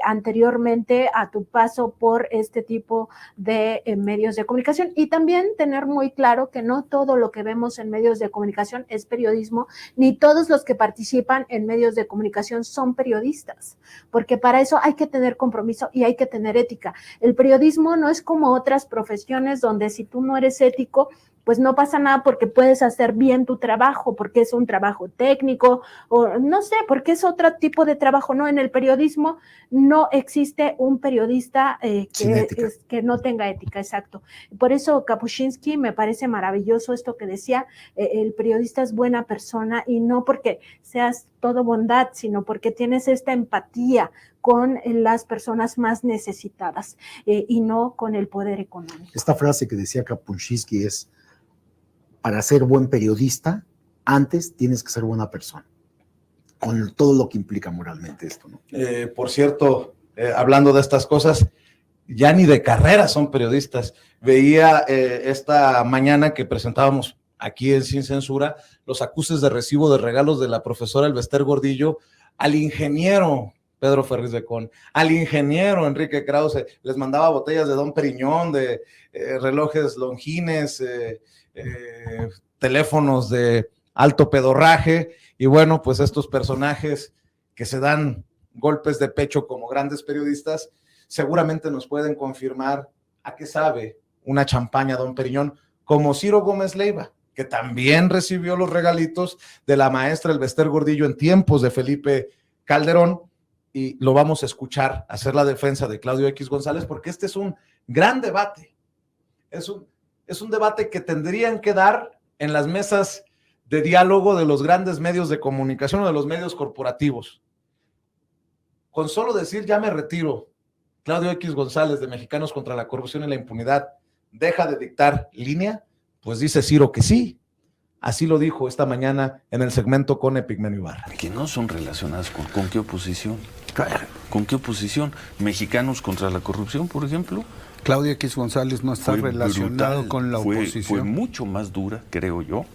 B: anteriormente a tu paso por este tipo de medios de comunicación. Y también tener muy claro que no todo lo que vemos en medios de comunicación es periodismo, ni todos los que participan en medios de comunicación son periodistas, porque para eso hay que tener compromiso y hay que tener ética. El periodismo no es como otras profesiones donde si tú no eres ético, pues no pasa nada porque puedes hacer bien tu trabajo, porque es un trabajo técnico, o no sé, porque es otro tipo de trabajo, ¿no? En el periodismo no existe un periodista que no tenga ética, exacto. Por eso Kapuscinski me parece maravilloso esto que decía, el periodista es buena persona y no porque seas todo bondad, sino porque tienes esta empatía con las personas más necesitadas y no con el poder económico.
C: Esta frase que decía Kapuscinski es: para ser buen periodista, antes tienes que ser buena persona, con todo lo que implica moralmente esto, ¿no?
A: Por cierto, hablando de estas cosas, ya ni de carrera son periodistas. Veía esta mañana que presentábamos aquí en Sin Censura los acuses de recibo de regalos de la profesora Elvester Gordillo al ingeniero Pedro Ferriz de Con, al ingeniero Enrique Krause. Les mandaba botellas de Dom Periñón, de relojes Longines, teléfonos de alto pedorraje, y bueno, pues estos personajes que se dan golpes de pecho como grandes periodistas, seguramente nos pueden confirmar a qué sabe una champaña Dom Periñón, como Ciro Gómez Leiva, que también recibió los regalitos de la maestra Elvester Gordillo en tiempos de Felipe Calderón, y lo vamos a escuchar hacer la defensa de Claudio X González, porque este es un gran debate, es un debate que tendrían que dar en las mesas de diálogo de los grandes medios de comunicación o de los medios corporativos. Con solo decir ya me retiro, Claudio X González de Mexicanos contra la Corrupción y la Impunidad deja de dictar línea, pues dice Ciro que sí. Así lo dijo esta mañana en el segmento con Epigmenio Ibarra.
D: Que no son relacionadas con qué oposición. ¿Con qué oposición? ¿Mexicanos contra la corrupción, por ejemplo?
E: Claudio X González no está relacionado con la oposición.
D: Fue mucho más dura, creo yo,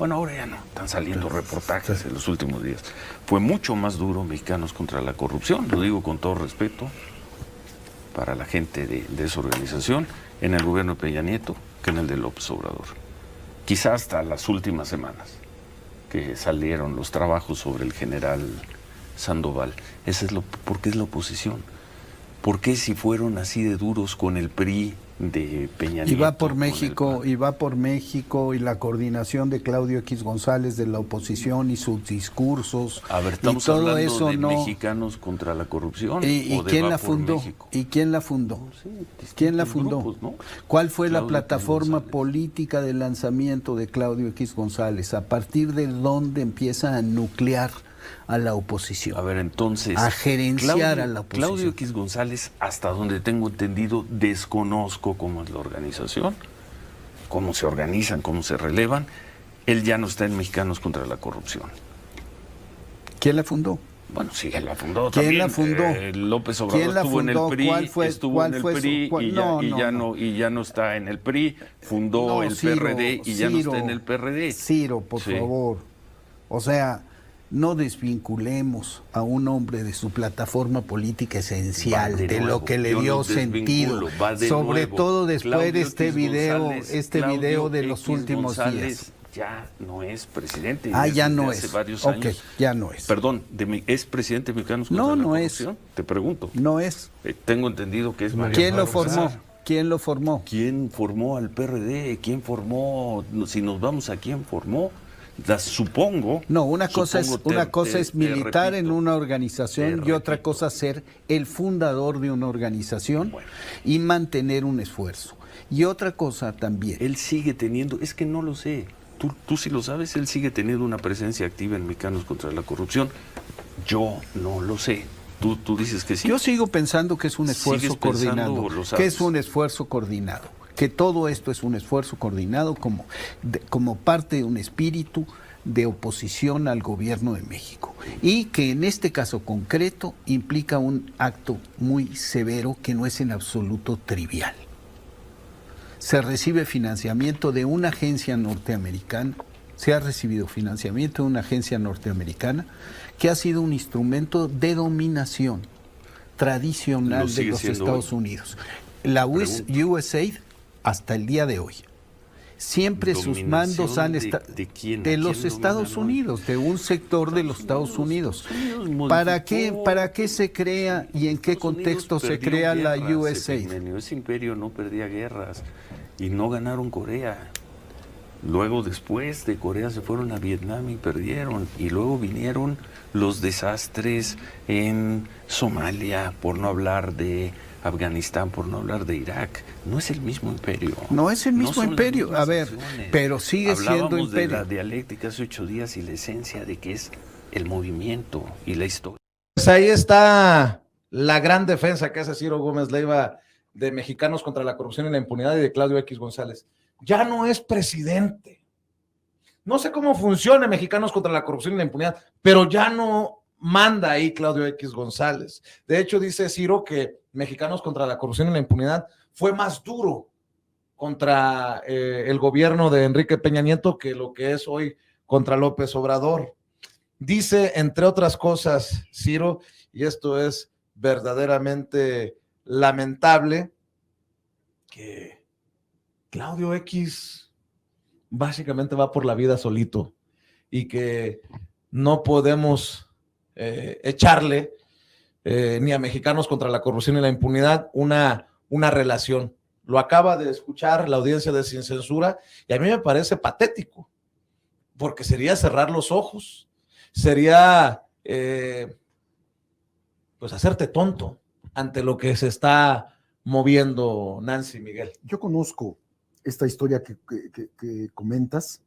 D: Bueno, ahora ya no, están saliendo reportajes en los últimos días. Fue mucho más duro Mexicanos contra la Corrupción, lo digo con todo respeto para la gente de esa organización, en el gobierno de Peña Nieto que en el de López Obrador. Quizás hasta las últimas semanas que salieron los trabajos sobre el general Sandoval. ¿Por qué es la oposición? ¿Por qué si fueron así de duros con el PRI de Peña Nieto?
E: Y va por México, y la coordinación de Claudio X González de la oposición y sus discursos.
D: A ver, estamos hablando de Mexicanos contra la Corrupción.
E: ¿Y quién la fundó? ¿Y quién la fundó? ¿Quién la fundó?
D: Grupos, ¿no?
E: ¿Cuál fue la
D: Claudio
E: plataforma
D: X González.
E: política de lanzamiento de Claudio X González? ¿A partir de dónde empieza a nuclear a la oposición?
D: A ver, entonces,
E: a gerenciar a la oposición.
D: Claudio X González, hasta donde tengo entendido, desconozco cómo es la organización, cómo se organizan, cómo se relevan. Él ya no está en Mexicanos contra la Corrupción.
E: ¿Quién la fundó?
D: Bueno, sí, él la fundó
E: ¿Quién
D: también.
E: la fundó?
D: López Obrador
E: ¿Quién la
D: estuvo
E: fundó?
D: en el PRI,
E: ¿Cuál
D: y ya no está en el PRI, fundó
E: No,
D: el
E: Ciro,
D: PRD y ya no
E: Ciro,
D: está en el PRD.
E: Ciro, por
D: Sí.
E: favor. O sea, no desvinculemos a un hombre de su plataforma política esencial,
D: Va
E: de
D: nuevo,
E: lo que le
D: yo
E: dio
D: los
E: sentido,
D: desvinculo, va de
E: sobre
D: nuevo.
E: todo después de
D: Claudio
E: este
D: X
E: video,
D: González,
E: video de los
D: X
E: últimos
D: González
E: días.
D: Ya no es presidente.
E: Ah, ya
D: desde
E: no
D: hace
E: es.
D: varios
E: Ok,
D: años.
E: ya no es.
D: Perdón, ¿es presidente de Mexicanos contra
E: No,
D: la
E: no es.
D: Corrupción? Te pregunto.
E: No es.
D: Tengo entendido que es Mario
E: ¿Quién lo
D: Vargas.
E: formó? ¿Quién lo formó?
D: ¿Quién formó al PRD? ¿Quién formó? Si nos vamos a quién formó, supongo.
E: No, una cosa es militar en una
D: te
E: organización y otra
D: repito.
E: cosa ser el fundador de una organización
D: Bueno.
E: y mantener un esfuerzo. Y otra cosa también.
D: Él sigue teniendo, es que no lo sé. Tú sí lo sabes, él sigue teniendo una presencia activa en Mexicanos contra la Corrupción. Yo no lo sé. Tú dices que sí.
E: Yo sigo pensando que es un esfuerzo
D: ¿Sigues pensando
E: coordinado.
D: o lo sabes?
E: Que es un esfuerzo coordinado. Que todo esto es un esfuerzo coordinado como parte de un espíritu de oposición al gobierno de México. Y que en este caso concreto implica un acto muy severo que no es en absoluto trivial. Se recibe financiamiento de una agencia norteamericana, se ha recibido financiamiento de una agencia norteamericana que ha sido un instrumento de dominación tradicional de los Estados Unidos. La USAID hasta el día de hoy. Siempre sus mandos han estado de los Estados Unidos, de un sector de los Estados Unidos. ¿Para qué se crea y en qué contexto se crea la USAID?
D: Ese imperio no perdía guerras y no ganaron Corea. Luego, después de Corea, se fueron a Vietnam y perdieron. Y luego vinieron los desastres en Somalia, por no hablar de Afganistán, por no hablar de Irak. No es el mismo imperio.
E: No es el mismo imperio. A ver, pero sigue siendo imperio.
D: Hablábamos de la dialéctica hace 8 días y la esencia de que es el movimiento y la historia.
A: Pues ahí está la gran defensa que hace Ciro Gómez Leiva de Mexicanos contra la Corrupción y la Impunidad y de Claudio X González. Ya no es presidente. No sé cómo funciona Mexicanos contra la Corrupción y la Impunidad, pero ya no manda ahí Claudio X González. De hecho, dice Ciro que Mexicanos contra la Corrupción y la Impunidad fue más duro contra el gobierno de Enrique Peña Nieto que lo que es hoy contra López Obrador. Dice, entre otras cosas, Ciro, y esto es verdaderamente lamentable, que Claudio X básicamente va por la vida solito y que no podemos echarle ni a Mexicanos contra la Corrupción y la Impunidad una relación. Lo acaba de escuchar la audiencia de Sin Censura y a mí me parece patético, porque sería cerrar los ojos, sería pues hacerte tonto ante lo que se está moviendo, Nancy, Miguel.
C: Yo conozco esta historia que comentas.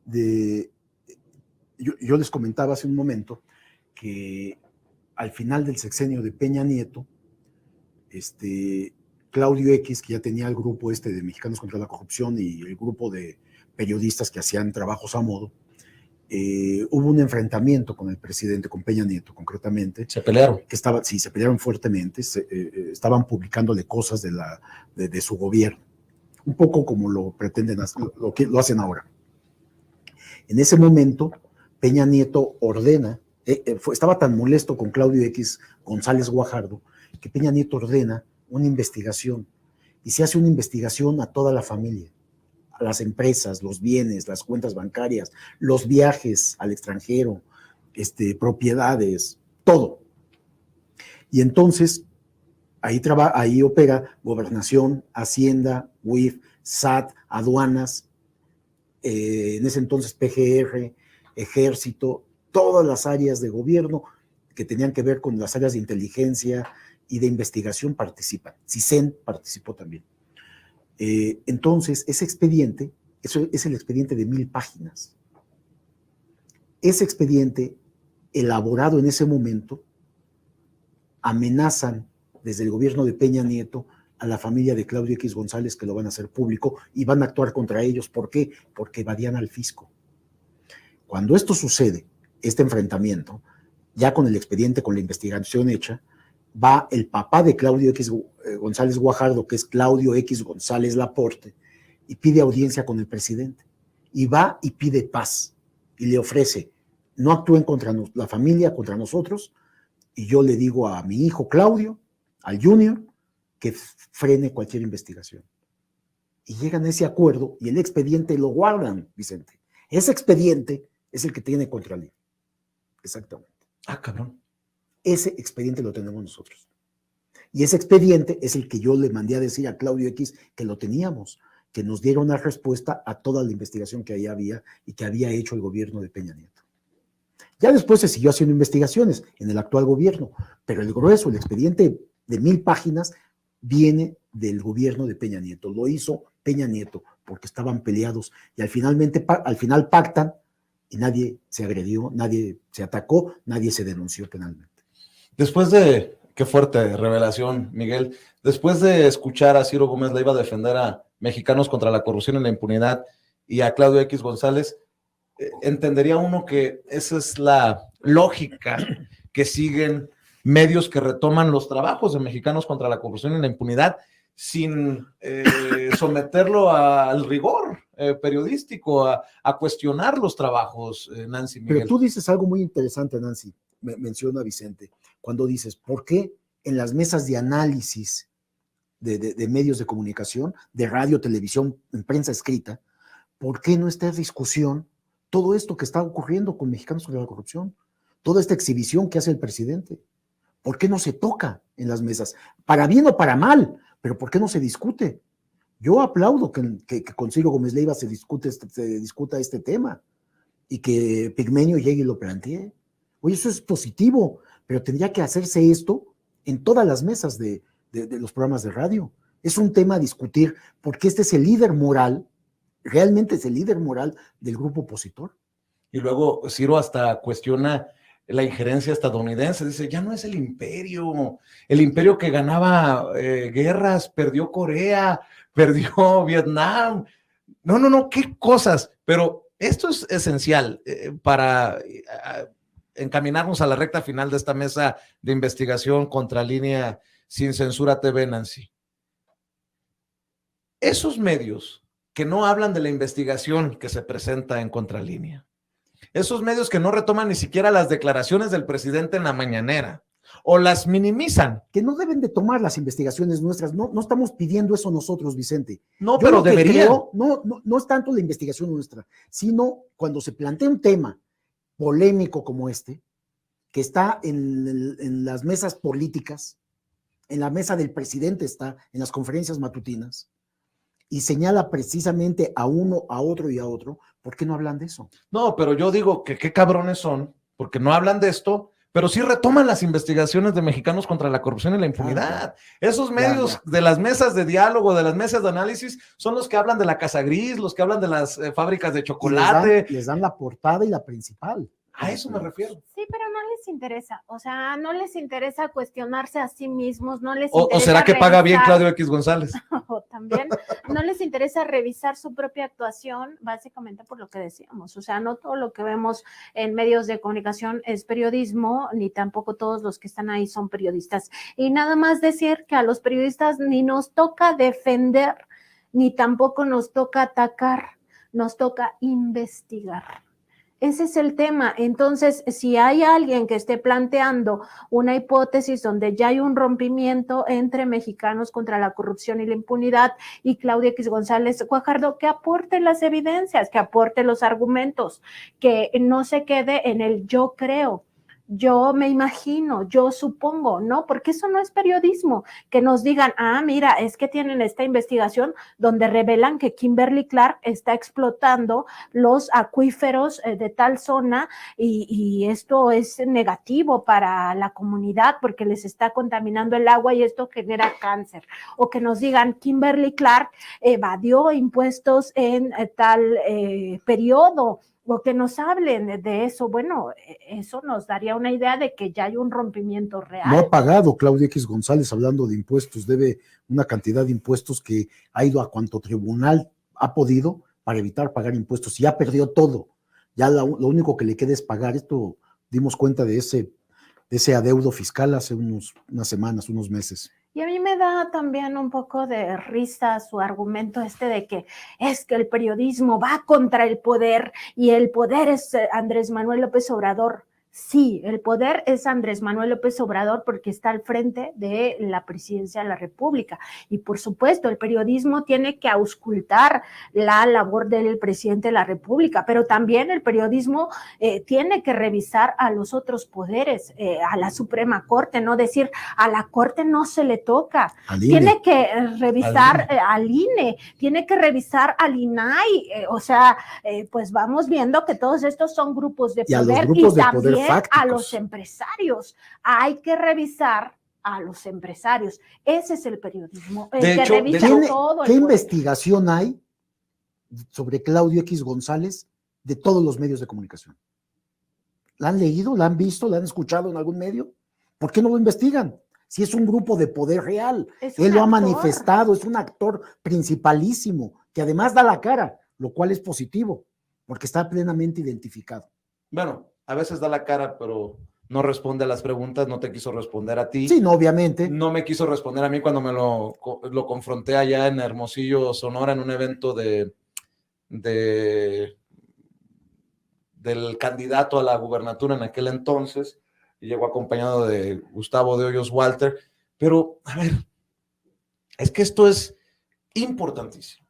C: Yo les comentaba hace un momento que al final del sexenio de Peña Nieto, Claudio X, que ya tenía el grupo de Mexicanos contra la Corrupción y el grupo de periodistas que hacían trabajos a modo, hubo un enfrentamiento con el presidente, con Peña Nieto concretamente.
A: Se pelearon.
C: Sí, se pelearon fuertemente, estaban publicándole cosas de su gobierno, un poco como lo pretenden, lo hacen ahora. En ese momento, Peña Nieto ordena, estaba tan molesto con Claudio X González Guajardo, que Peña Nieto ordena una investigación, y se hace una investigación a toda la familia, a las empresas, los bienes, las cuentas bancarias, los viajes al extranjero, propiedades, todo. Y entonces, ahí opera Gobernación, Hacienda, UIF, SAT, aduanas, en ese entonces PGR, Ejército, todas las áreas de gobierno que tenían que ver con las áreas de inteligencia y de investigación participan. CISEN participó también. Entonces, ese expediente, eso es el expediente de 1000 páginas. Ese expediente, elaborado en ese momento, amenazan desde el gobierno de Peña Nieto a la familia de Claudio X González, que lo van a hacer público y van a actuar contra ellos. ¿Por qué? Porque evadían al fisco. Cuando esto sucede, este enfrentamiento, ya con el expediente, con la investigación hecha, va el papá de Claudio X González Guajardo, que es Claudio X González Laporte, y pide audiencia con el presidente. Y va y pide paz, y le ofrece, no actúen contra la familia, contra nosotros, y yo le digo a mi hijo Claudio, al Junior, que frene cualquier investigación. Y llegan a ese acuerdo, y el expediente lo guardan, Vicente. Ese expediente es el que tiene Contralínea. Exactamente.
A: Ah, cabrón.
C: Ese expediente lo tenemos nosotros. Y ese expediente es el que yo le mandé a decir a Claudio X que lo teníamos, que nos diera una respuesta a toda la investigación que ahí había y que había hecho el gobierno de Peña Nieto. Ya después se siguió haciendo investigaciones en el actual gobierno, pero el grueso, el expediente de 1000 páginas, viene del gobierno de Peña Nieto. Lo hizo Peña Nieto porque estaban peleados y al final pactan y nadie se agredió, nadie se atacó, nadie se denunció penalmente.
A: Después de, qué fuerte revelación, Miguel, después de escuchar a Ciro Gómez Leiva defender a mexicanos contra la corrupción y la impunidad y a Claudio X González, entendería uno que esa es la lógica que siguen medios que retoman los trabajos de mexicanos contra la corrupción y la impunidad sin someterlo al rigor periodístico, a cuestionar los trabajos, Nancy, Miguel.
C: Pero tú dices algo muy interesante, Nancy, menciona Vicente, cuando dices, ¿por qué en las mesas de análisis de medios de comunicación, de radio, televisión, en prensa escrita, ¿por qué no está en discusión todo esto que está ocurriendo con mexicanos contra la corrupción? Toda esta exhibición que hace el presidente. ¿Por qué no se toca en las mesas? Para bien o para mal, pero ¿por qué no se discute? Yo aplaudo que con Ciro Gómez Leiva se discuta este tema y que Pigmenio llegue y lo plantee. Oye, eso es positivo, pero tendría que hacerse esto en todas las mesas de los programas de radio. Es un tema a discutir porque este es el líder moral, realmente es el líder moral del grupo opositor.
A: Y luego Ciro hasta cuestiona la injerencia estadounidense, dice, ya no es el imperio que ganaba guerras, perdió Corea, perdió Vietnam, no, qué cosas, pero esto es esencial para encaminarnos a la recta final de esta mesa de investigación Contralínea Sin Censura TV, Nancy. Esos medios que no hablan de la investigación que se presenta en Contralínea, esos medios que no retoman ni siquiera las declaraciones del presidente en la mañanera o las minimizan.
C: Que no deben de tomar las investigaciones nuestras, no estamos pidiendo eso nosotros, Vicente.
A: No, pero debería.
C: No es tanto la investigación nuestra, sino cuando se plantea un tema polémico como este, que está en las mesas políticas, en la mesa del presidente está, en las conferencias matutinas, y señala precisamente a uno, a otro y a otro, ¿por qué no hablan de eso?
A: No, pero yo digo que qué cabrones son, porque no hablan de esto, pero sí retoman las investigaciones de mexicanos contra la corrupción y la impunidad. Esos medios de las mesas de diálogo, de las mesas de análisis, son los que hablan de la Casa Gris, los que hablan de las fábricas de chocolate.
C: Les dan la portada y la principal.
A: A eso me refiero.
B: Sí, pero no les interesa, o sea, no les interesa cuestionarse a sí mismos, no les
A: interesa. ¿O será que paga bien Claudio X González?
B: O también no les interesa revisar su propia actuación, básicamente por lo que decíamos, o sea, no todo lo que vemos en medios de comunicación es periodismo, ni tampoco todos los que están ahí son periodistas. Y nada más decir que a los periodistas ni nos toca defender, ni tampoco nos toca atacar, nos toca investigar. Ese es el tema. Entonces, si hay alguien que esté planteando una hipótesis donde ya hay un rompimiento entre Mexicanos contra la Corrupción y la Impunidad y Claudia X González Guajardo, que aporte las evidencias, que aporte los argumentos, que no se quede en el yo creo. Yo me imagino, yo supongo, ¿no? Porque eso no es periodismo, que nos digan, mira, es que tienen esta investigación donde revelan que Kimberly Clark está explotando los acuíferos de tal zona y esto es negativo para la comunidad porque les está contaminando el agua y esto genera cáncer. O que nos digan, Kimberly Clark evadió impuestos en tal periodo, o que nos hablen de eso. Bueno, eso nos daría una idea de que ya hay un rompimiento real.
C: No ha pagado Claudia X González, hablando de impuestos, debe una cantidad de impuestos que ha ido a cuanto tribunal ha podido para evitar pagar impuestos, y ya perdió todo. Ya lo único que le queda es pagar. Esto dimos cuenta de ese adeudo fiscal hace unas semanas, unos meses.
B: Y a mí me da también un poco de risa su argumento de que es que el periodismo va contra el poder y el poder es Andrés Manuel López Obrador. Sí, el poder es Andrés Manuel López Obrador porque está al frente de la presidencia de la República. Y por supuesto, el periodismo tiene que auscultar la labor del presidente de la República, pero también el periodismo tiene que revisar a los otros poderes, a la Suprema Corte, no decir a la Corte no se le toca. Tiene que revisar al INE, tiene que revisar al INAI, pues vamos viendo que todos estos son grupos de poder y también a los empresarios. Hay que revisar a los empresarios. Ese es el periodismo.
C: ¿Qué investigación hay sobre Claudio X González de todos los medios de comunicación? ¿La han leído? ¿La han visto? ¿La han escuchado en algún medio? ¿Por qué no lo investigan? Si es un grupo de poder real, él lo ha manifestado, es un actor principalísimo, que además da la cara, lo cual es positivo, porque está plenamente identificado.
A: Bueno, a veces da la cara, pero no responde a las preguntas, no te quiso responder a ti.
C: Sí, no, obviamente.
A: No me quiso responder a mí cuando me lo confronté allá en Hermosillo, Sonora, en un evento del candidato a la gubernatura en aquel entonces, y llegó acompañado de Gustavo de Hoyos Walter. Pero, a ver, es que esto es importantísimo.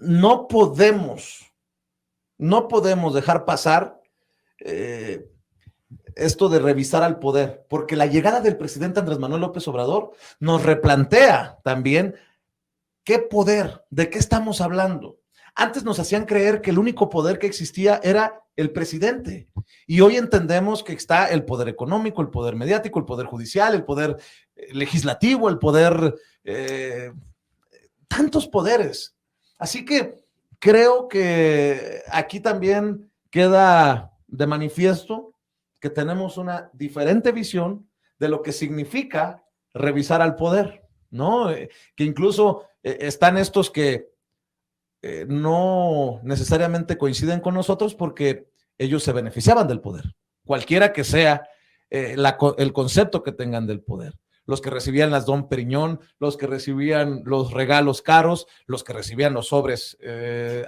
A: No podemos dejar pasar esto de revisar al poder, porque la llegada del presidente Andrés Manuel López Obrador nos replantea también qué poder, de qué estamos hablando. Antes nos hacían creer que el único poder que existía era el presidente, y hoy entendemos que está el poder económico, el poder mediático, el poder judicial, el poder legislativo, el poder, tantos poderes. Así que creo que aquí también queda de manifiesto que tenemos una diferente visión de lo que significa revisar al poder, ¿no? Que incluso están estos que no necesariamente coinciden con nosotros porque ellos se beneficiaban del poder, cualquiera que sea el concepto que tengan del poder. Los que recibían las Dom Periñón, los que recibían los regalos caros, los que recibían los sobres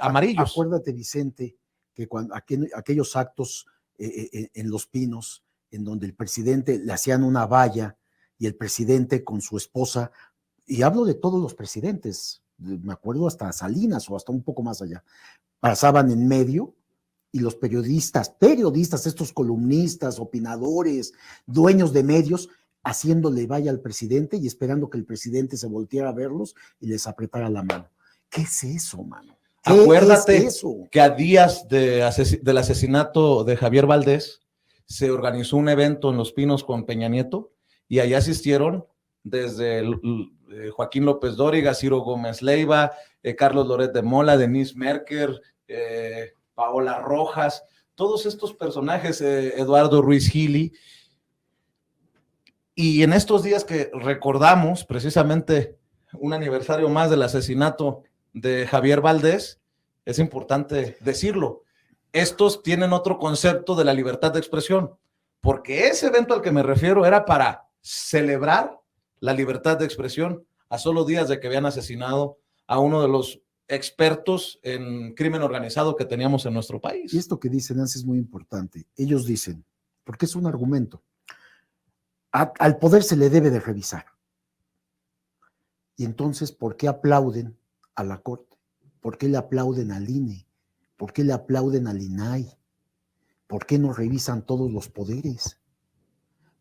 A: amarillos.
C: Acuérdate, Vicente, que cuando aquellos actos en Los Pinos, en donde el presidente le hacían una valla y el presidente con su esposa, y hablo de todos los presidentes, me acuerdo hasta Salinas o hasta un poco más allá, pasaban en medio y los periodistas, estos columnistas, opinadores, dueños de medios, haciéndole valla al presidente y esperando que el presidente se volteara a verlos y les apretara la mano. ¿Qué es eso, mano?
A: Acuérdate que a días del asesinato de Javier Valdés se organizó un evento en Los Pinos con Peña Nieto y allá asistieron desde Joaquín López Dóriga, Ciro Gómez Leiva, Carlos Loret de Mola, Denise Merker, Paola Rojas, todos estos personajes, Eduardo Ruiz Gili. Y en estos días que recordamos precisamente un aniversario más del asesinato de Javier Valdés, es importante decirlo, estos tienen otro concepto de la libertad de expresión, porque ese evento al que me refiero era para celebrar la libertad de expresión a solo días de que habían asesinado a uno de los expertos en crimen organizado que teníamos en nuestro país.
C: Y esto que dice Nancy es muy importante. Ellos dicen, porque es un argumento, al poder se le debe de revisar. Y entonces, ¿por qué aplauden a la Corte? ¿Por qué le aplauden al INE? ¿Por qué le aplauden al INAI? ¿Por qué no revisan todos los poderes?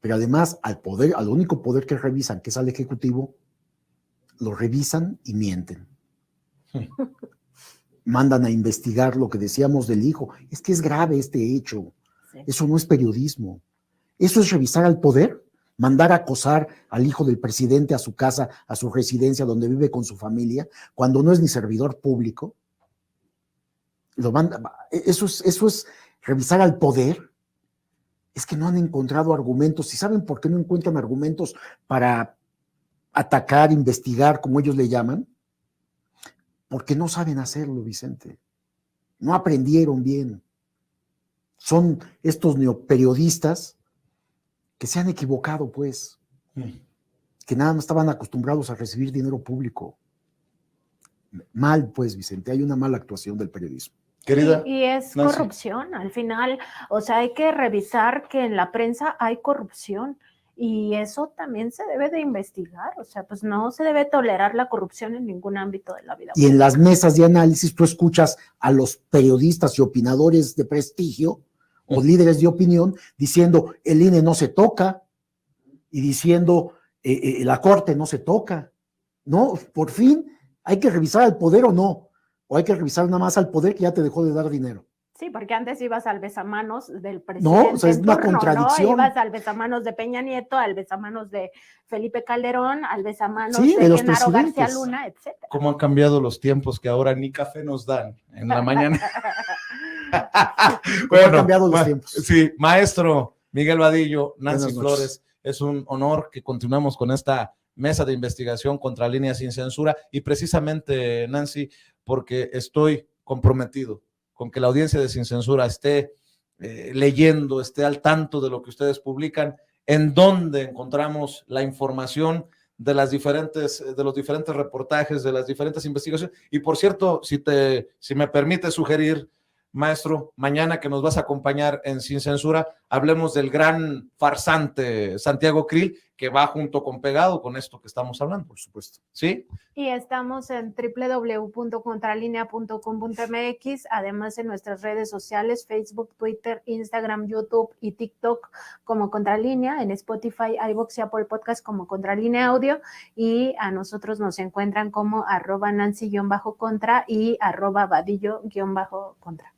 C: Pero además, al único poder que revisan, que es al Ejecutivo, lo revisan y mienten. Mandan a investigar lo que decíamos del hijo. Es que es grave este hecho. Sí. Eso no es periodismo. Eso es revisar al poder, mandar a acosar al hijo del presidente a su casa, a su residencia donde vive con su familia, cuando no es ni servidor público. Eso es revisar al poder. Es que no han encontrado argumentos. ¿Y saben por qué no encuentran argumentos para atacar, investigar, como ellos le llaman? Porque no saben hacerlo, Vicente. No aprendieron bien. Son estos neoperiodistas que se han equivocado, pues. Que nada más estaban acostumbrados a recibir dinero público. Mal, pues, Vicente. Hay una mala actuación del periodismo.
A: Querida
B: y es
A: Nancy.
B: Corrupción, al final, o sea, hay que revisar que en la prensa hay corrupción y eso también se debe de investigar, o sea, pues no se debe tolerar la corrupción en ningún ámbito de la vida.
C: Y en las mesas de análisis tú escuchas a los periodistas y opinadores de prestigio o líderes de opinión diciendo el INE no se toca y diciendo la Corte no se toca. No, por fin hay que revisar al poder o no. O hay que revisar nada más al poder que ya te dejó de dar dinero.
B: Sí, porque antes ibas al besamanos del presidente.
C: No, o sea, es una contradicción.
B: ¿No? Ibas al besamanos de Peña Nieto, al besamanos de Felipe Calderón, al besamanos
C: sí,
B: de Genaro García Luna, etc.
A: ¿Cómo han cambiado los tiempos que ahora ni café nos dan en la mañana?
C: Bueno, han cambiado los tiempos.
A: Sí, maestro Miguel Vadillo, Nancy Flores, es un honor que continuemos con esta mesa de investigación contra Línea Sin Censura y precisamente, Nancy, porque estoy comprometido con que la audiencia de Sin Censura esté leyendo, esté al tanto de lo que ustedes publican, en donde encontramos la información de los diferentes reportajes, de las diferentes investigaciones. Y por cierto, si me permite sugerir, maestro, mañana que nos vas a acompañar en Sin Censura, hablemos del gran farsante Santiago Krill, que va junto con pegado con esto que estamos hablando, por supuesto. ¿Sí?
B: Y estamos en www.contralinea.com.mx, además en nuestras redes sociales, Facebook, Twitter, Instagram, YouTube y TikTok como Contralínea, en Spotify, iVoox y Apple Podcast como Contralínea Audio, y a nosotros nos encuentran como @Nancy_contra y @Vadillo_contra.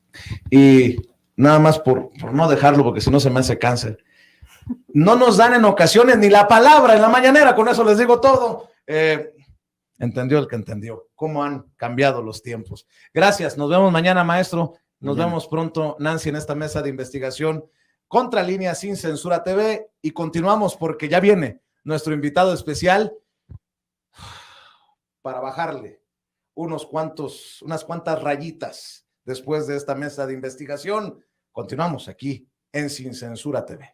A: Y nada más por no dejarlo, porque si no se me hace cáncer. No nos dan en ocasiones ni la palabra en la mañanera, con eso les digo todo. Entendió el que entendió. ¿Cómo han cambiado los tiempos? Gracias, nos vemos mañana, maestro. Nos vemos pronto, Nancy, en esta mesa de investigación contra Línea Sin Censura TV. Y continuamos porque ya viene nuestro invitado especial para bajarle unas cuantas rayitas después de esta mesa de investigación. Continuamos aquí en Sin Censura TV.